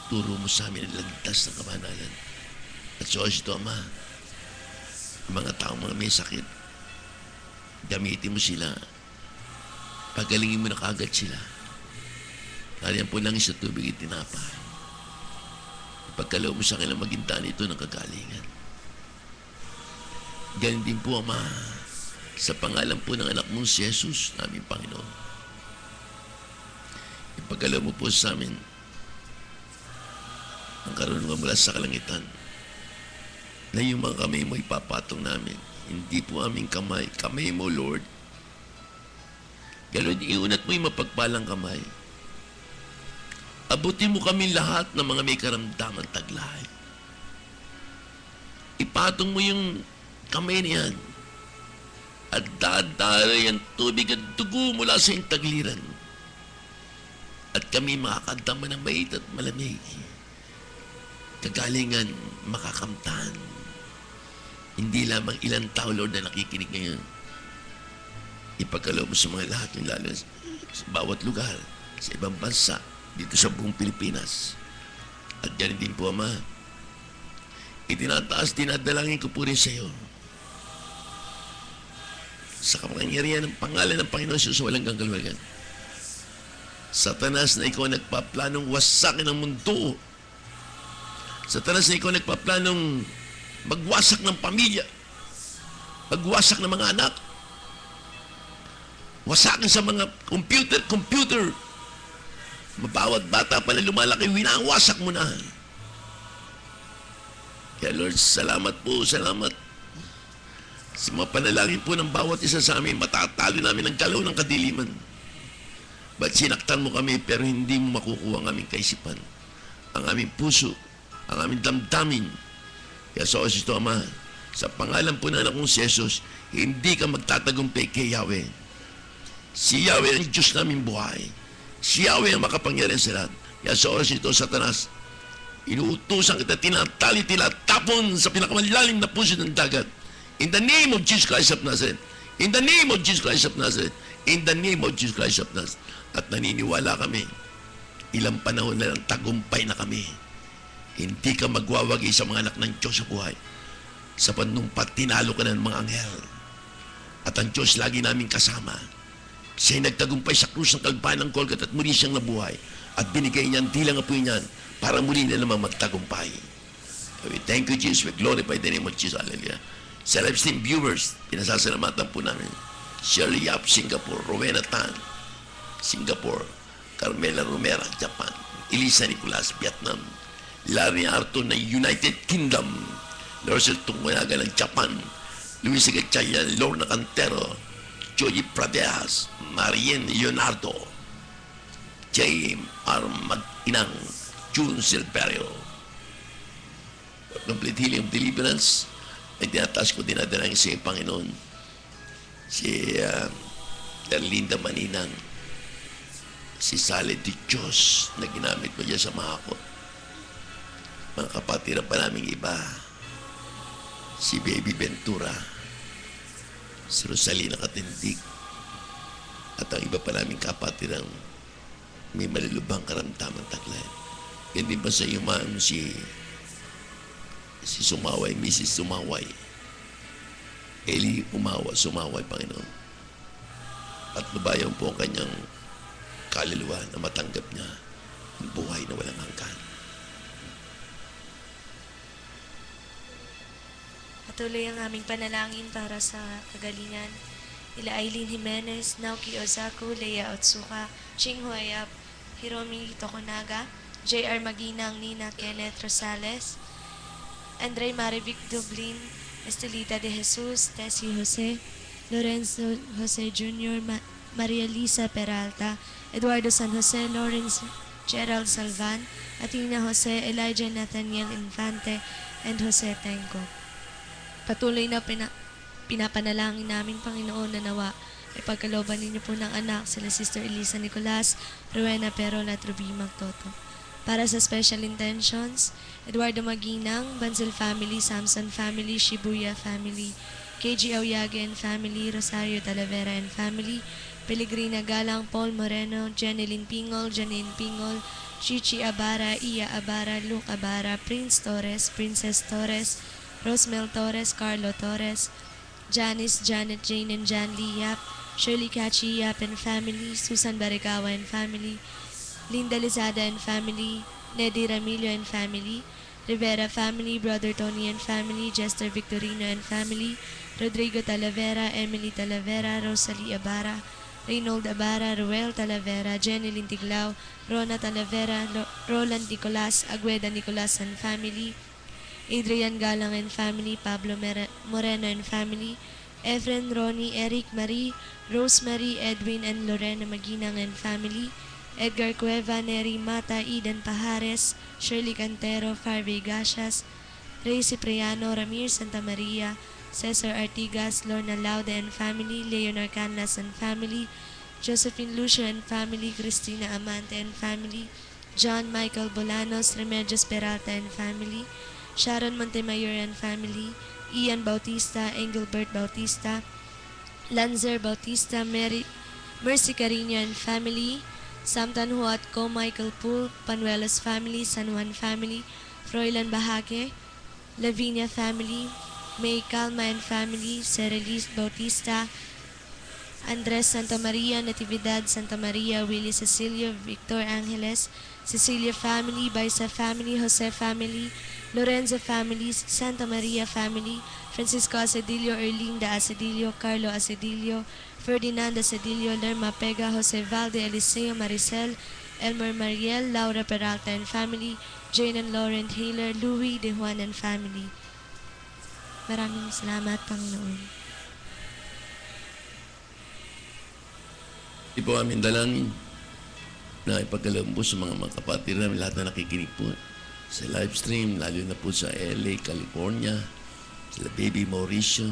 Speaker 2: turo mo sa amin ang landas ng kabanalan. At so ito, Ama, mga taong mga may sakit, gamitin mo sila, pagalingin mo na kagad sila. Kalian po lang sa tubig itinapay. Pagkalaw mo sa kanilang magintaan ito ng kagalingan. Ganun din po, Ama, sa pangalan po ng anak mong si Jesus, naming Panginoon. Ipagkalaw mo po sa amin ang karunungan mula sa kalangitan na yung mga kamay mo ipapatong namin. Hindi po aming kamay. Kamay mo, Lord. Galon, iunat mo yung mapagpalang kamay. Abutin mo kami lahat ng mga may karamdaman taglay. Ipatong mo yung kamay niyan at dadaray ang tubig at dugo mula sa iyong tagliran. At kami makakadama ng mait at malamig. Kagalingan, makakamtan. Hindi lamang ilang tao, Lord, na nakikinig ngayon. Ipagkaloob mo sa mga lahat, yung lalo sa bawat lugar, sa ibang bansa, dito sa buong Pilipinas. At ganun din po, Ama, itinataas, dinadalangin ko po rin sa iyo. Sa kapangyarihan ng pangalan ng Panginoon Jesus, walang kangkalwagan. Satanas na ikaw nagpaplanong wasakin ang mundo. Satanas na ikaw nagpaplanong magwasak ng pamilya, magwasak ng mga anak, wasakin sa mga computer. Bawat bata pala lumalaki, winawasak mo na. Kaya Lord, salamat po, salamat. Sa mga panalangin po ng bawat isa sa amin, matatalo namin ang galaw ng kadiliman. Ba't sinaktan mo kami pero hindi mo makukuha ang aming kaisipan, ang aming puso, ang aming damdamin. Kaya sa oras ito, Ama, sa pangalan po ng anak kong si Jesus, hindi ka magtatagumpay kay Yahweh. Si Yahweh ang Diyos namin buhay. Si Yahweh ang makapangyarihan sa lahat. Kaya sa oras ito, Satanas, inuutusan kita, tinatali, tapon sa pinakamalalim na puso ng dagat. In the name of Jesus Christ of Nazareth. In the name of Jesus Christ of Nazareth. In the name of Jesus Christ of Nazareth. At naniniwala kami, ilang panahon na lang tagumpay na kami. Hindi ka magwawagi sa mga anak ng Diyos sa buhay. Sa panumpat, tinalo ka ng mga anghel. At ang Diyos lagi namin kasama. Siya'y nagtagumpay sa krus ng Kalbayan ng Golgotha at muli siyang nabuhay. At binigay niyan, tilang apoy niyan, para muli na naman magtagumpay. We thank you, Jesus. We glorify the name of Jesus. Hallelujah. Sa live stream viewers, pinasasalamatan po namin. Shirley Yap, Singapore. Rowena Tan, Singapore. Carmela Romera, Japan. Elisa Nicolas, Vietnam. Larry Arto ng United Kingdom. Lorsel Tunguyaga ng Japan. Luis Gachaya, Lorna Cantero. Joey Pradeas, Marien Leonardo. J. R. Mag-inang, June Silverio. For complete healing of deliverance, ay tinataas ko dinadalang sa Panginoon. Si Erlinda Maninang, si Sally de Diyos na ginamit mo dyan sa mahakot. Mga kapatiran pa naming iba, si Baby Ventura, si Rosalina Katindig, at ang iba pa naming kapatirang may malulubang karamdaman taglay. Hindi ba sa iyo man si Sumaway, Mrs. Sumaway, Eli Sumaway, Panginoon. At lubayan po ang kanyang kaluluwa na matanggap niya ang buhay na walang hanggan.
Speaker 8: Patuloy ang aming panalangin para sa kagalingan nila Aileen Jimenez, Naoki Ozako, Leia Otsuka, Ching Huayap, Hiromi Tokunaga, J.R. Maginang, Nina Kenneth Rosales, Andre Marivic Dublin, Estelita de Jesus, Tessie Jose, Lorenzo Jose Jr., Maria Lisa Peralta, Eduardo San Jose, Lawrence Gerald Salvan, Atina Jose, Elijah Nathaniel Infante, and Jose Tenco. Patuloy na pinapanalangin namin, Panginoon, na nawa ay pagkalooban ninyo po ng anak sila Sister Elisa Nicolas, Rowena Perol at Ruby Magtoto. Para sa special intentions, Eduardo Maginang, Banzel Family, Samson Family, Shibuya Family, KG Aoyage and Family, Rosario Talavera and Family, Pellegrina Galang, Paul Moreno, Jeneline Pingol, Janine Pingol, Chichi Abara, Iya Abara, Luke Abara, Prince Torres, Princess Torres, Rosmel Torres, Carlo Torres, Janice, Janet, Jane and Jan Lee Yap, Shirley Kachi Yap and Family, Susan Barigawa and Family, Linda Lizada and Family, Neddy Ramilio and Family, Rivera Family, Brother Tony and Family, Jester Victorino and Family, Rodrigo Talavera, Emily Talavera, Rosalie Abara, Reynold Abara, Ruel Talavera, Jenny Lintiglao, Rona Talavera, Roland Nicolas, Agueda Nicolas and Family, Adrian Galang and Family, Pablo Moreno and Family, Efren, Ronnie, Eric, Marie, Rosemary, Edwin and Lorena Maginang and Family, Edgar Cueva, Neri Mata, Eden Pajares, Shirley Cantero, Farvey Gasias, Ray Cipriano, Ramir Santa Maria, Cesar Artigas, Lorna Laude and Family, Leonor Canlas and Family, Josephine Lucio and Family, Cristina Amante and Family, John Michael Bolanos, Remedios Peralta and Family, Sharon Montemayor and Family, Ian Bautista, Engelbert Bautista, Lanzer Bautista, Mercy Carino and Family, Samtan Huatco, Michael Poole, Panuelos Family, San Juan Family, Froilan Bahage, Lavinia Family, May Calma and Family, Cerelis Bautista, Andres Santa Maria, Natividad Santa Maria, Willie Cecilio, Victor Angeles, Cecilia Family, Baisa Family, Jose Family, Lorenzo families, Santa Maria family, Francisco Asedillo, Erlinda Asedillo, Carlo Asedillo, Ferdinand Asedillo, Lerma Pega, Jose Valde, Eliseo Maricel, Elmer Mariel, Laura Peralta and family, Jane and Lauren Taylor, Louis De Juan and family. Maraming salamat, Panginoon.
Speaker 2: Ito po aming dalangin na ipagkaloob po sa mga kapatid namin, lahat na nakikinig po sa live stream, lalo na po sa LA, California, sila Baby Mauricio,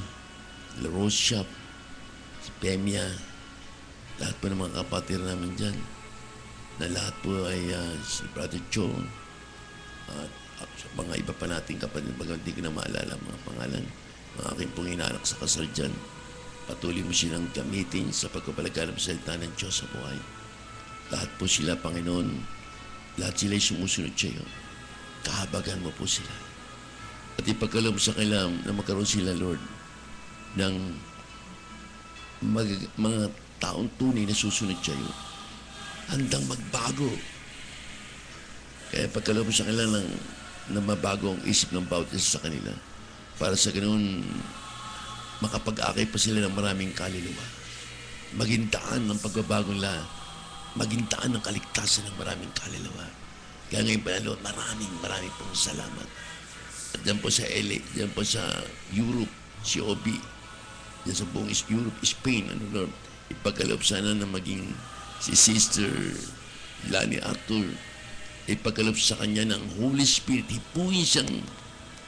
Speaker 2: sila Rose Shop, si Pemia, lahat po ng mga kapatid namin dyan, na lahat po ay si Brother Joe, at sa mga iba pa nating kapatid, bagang hindi ko na maalala mga pangalan, mga aking pong inaanak sa kasal dyan, patuloy mo silang gamitin sa pagpapalaganap sa salita ng Diyos sa buhay. Lahat po sila, Panginoon, lahat sila ay sumusunod sa iyo. Kahabagan mo po sila. At ipagkaloob sa kanila na magkaroon sila, Lord, ng mga taong tunay na susunod sa iyo. Handang magbago. Kaya pagkaloob sa kanila na mabago ang isip ng bawat isa sa kanila. Para sa ganoon, makapag-akay pa sila ng maraming kaluluwa. Maging daan ng pagbabagong lahat. Maging daan ng kaligtasan ng maraming kaluluwa. Kaya ngayon pala, Lord, maraming pong salamat. At dyan po sa LA, dyan po sa Europe, COB, dyan sa buong Europe, Spain, Lord, ipagkaloob sana na maging si Sister Lani Arthur, ipagkaloob sa kanya ng Holy Spirit, hipuin siyang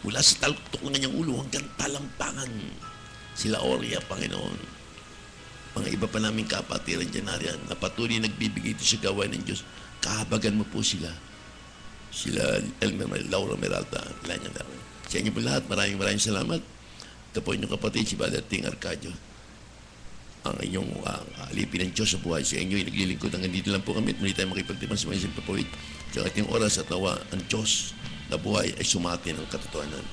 Speaker 2: mula sa taluktok ng kanyang ulo hanggang talampangan. Sila Oria, Panginoon. Mga iba pa naming kapatiran dyan nariyan na patuloy nagbibigay ito sa gawain ng Diyos. Kahabagan mo po sila. Sila Laura Meralta, Lanya Darwin. Sa inyo po lahat, maraming salamat. Ito po inyong kapatid, si Brother Ting Arcadio. Ang inyong alipin ng Diyos sa buhay. Sa inyo, naglilingkod hanggang dito lang po kami at muli tayo makipagtipan sa mga isang papawid. Sa ating oras at nawa, ang Diyos na buhay ay sumati ng katotohanan.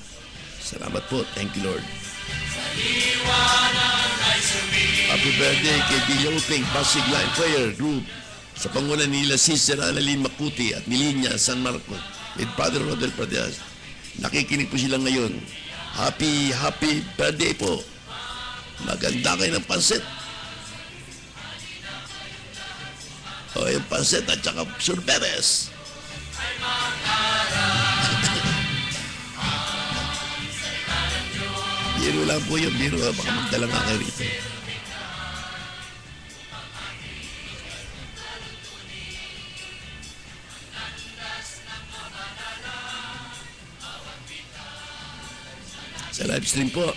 Speaker 2: Salamat po. Thank you, Lord. Happy birthday kay Billy Uping, Pasig Line Prayer Group. Sa pangunan nila Sister Annalyn Makuti at Nilinya San Marcos with Father Rodel Pradeas. Nakikinig po sila ngayon. Happy birthday po. Maganda kayo ng pansit. O yung pansit at saka surberes. Biro lang po yun. Biro. Baka magdala nga kayo rito. Sa live stream po.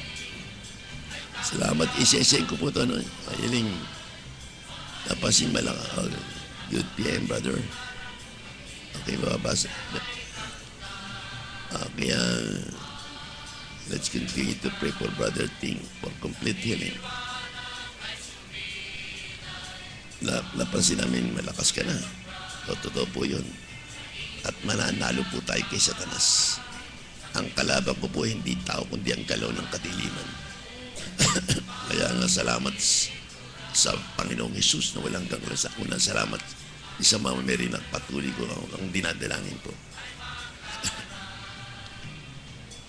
Speaker 2: Salamat. Isa-isayin ko po ito. Ano? Ayaling napasing malaka. Oh, good PM, brother. Okay, babasa. Kaya let's continue to pray for Brother Ting for complete healing. Napansin namin malakas ka na. Totoo po yun. At mananalo po tayo kay Satanas. Ang kalaban ko po hindi tao kundi ang galaw ng kadiliman. Kaya nga salamat sa Panginoong Jesus na walang ganggulan sa una. Salamat sa Mama Mary na patuloy ko ang dinadalangin po.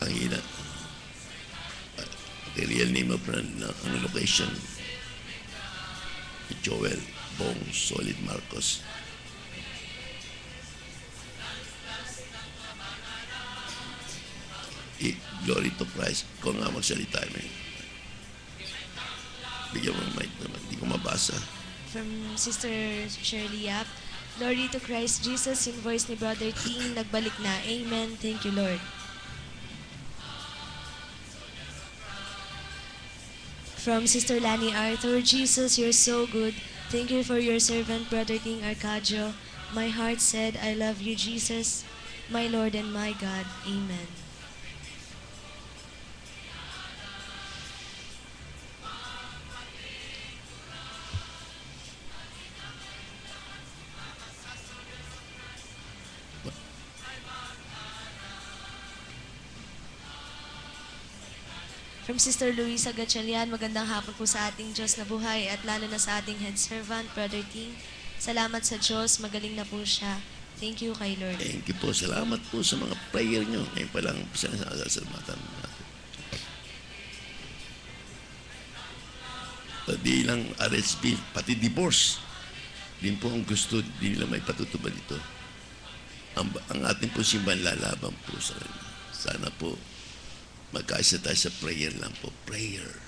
Speaker 2: Ang ina. The real name of ang location. Joel Bong Solid Marcos. Glory to Christ. Kung nga magsalita mo. Bigyan mo ng mic naman. Hindi ko mabasa.
Speaker 8: From Sister Shirley Yap, Glory to Christ Jesus, yung voice ni Brother Ting, nagbalik na. Amen. Thank you, Lord. From Sister Lani Arthur, Jesus, you're so good. Thank you for your servant, Brother Ting Arcadio. My heart said, I love you, Jesus, my Lord and my God. Amen. From Sister Luisa Gatchalian, magandang hapon po sa ating Diyos na buhay at lalo na sa ating head servant, Brother Ting. Salamat sa Diyos, magaling na po siya. Thank you kay Lord.
Speaker 2: Thank you po. Salamat po sa mga prayer nyo. Ngayon pa lang sasalamatan natin. Pati lang RSP, pati divorce. Din po ang gusto, di nila may patutubad ito. Ang ating po simbahan lalaban po sa kanya. Sana po magkaisa tayo sa prayer lang po. Prayer.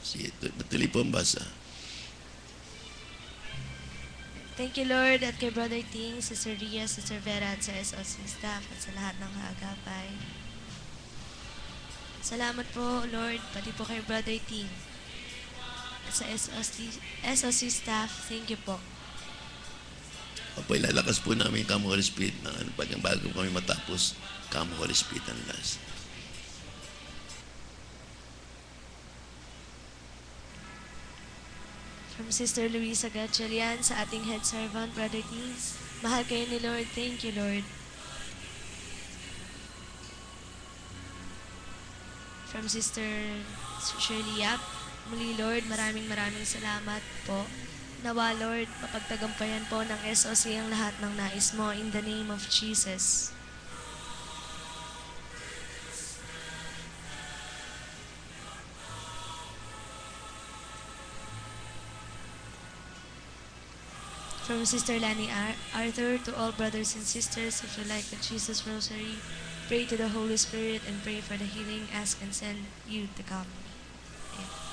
Speaker 2: Sige, patuloy po ang basa.
Speaker 8: Thank you, Lord, at kay Brother Ting, Sister Ria, Sister Vera, at sa SOC staff, at sa lahat ng kaagapay. Salamat po, Lord, pati po kay Brother Ting, at sa SOC staff. Thank you po.
Speaker 2: Opo, ilalakas po namin yung Come Holy Spirit na bago kami matapos, Come Holy Spirit ang last.
Speaker 8: From Sister Luisa Gatchalian sa ating head servant, Brother Teens. Mahal kayo ni Lord. Thank you, Lord. From Sister Shirley Yap. Muli, Lord, maraming salamat po. Nawa, Lord, mapagtagampayan po ng SOC ang lahat ng nais mo in the name of Jesus. From Sister Lani Arthur, to all brothers and sisters, if you like the Jesus Rosary, pray to the Holy Spirit and pray for the healing, ask and send you to come. Amen.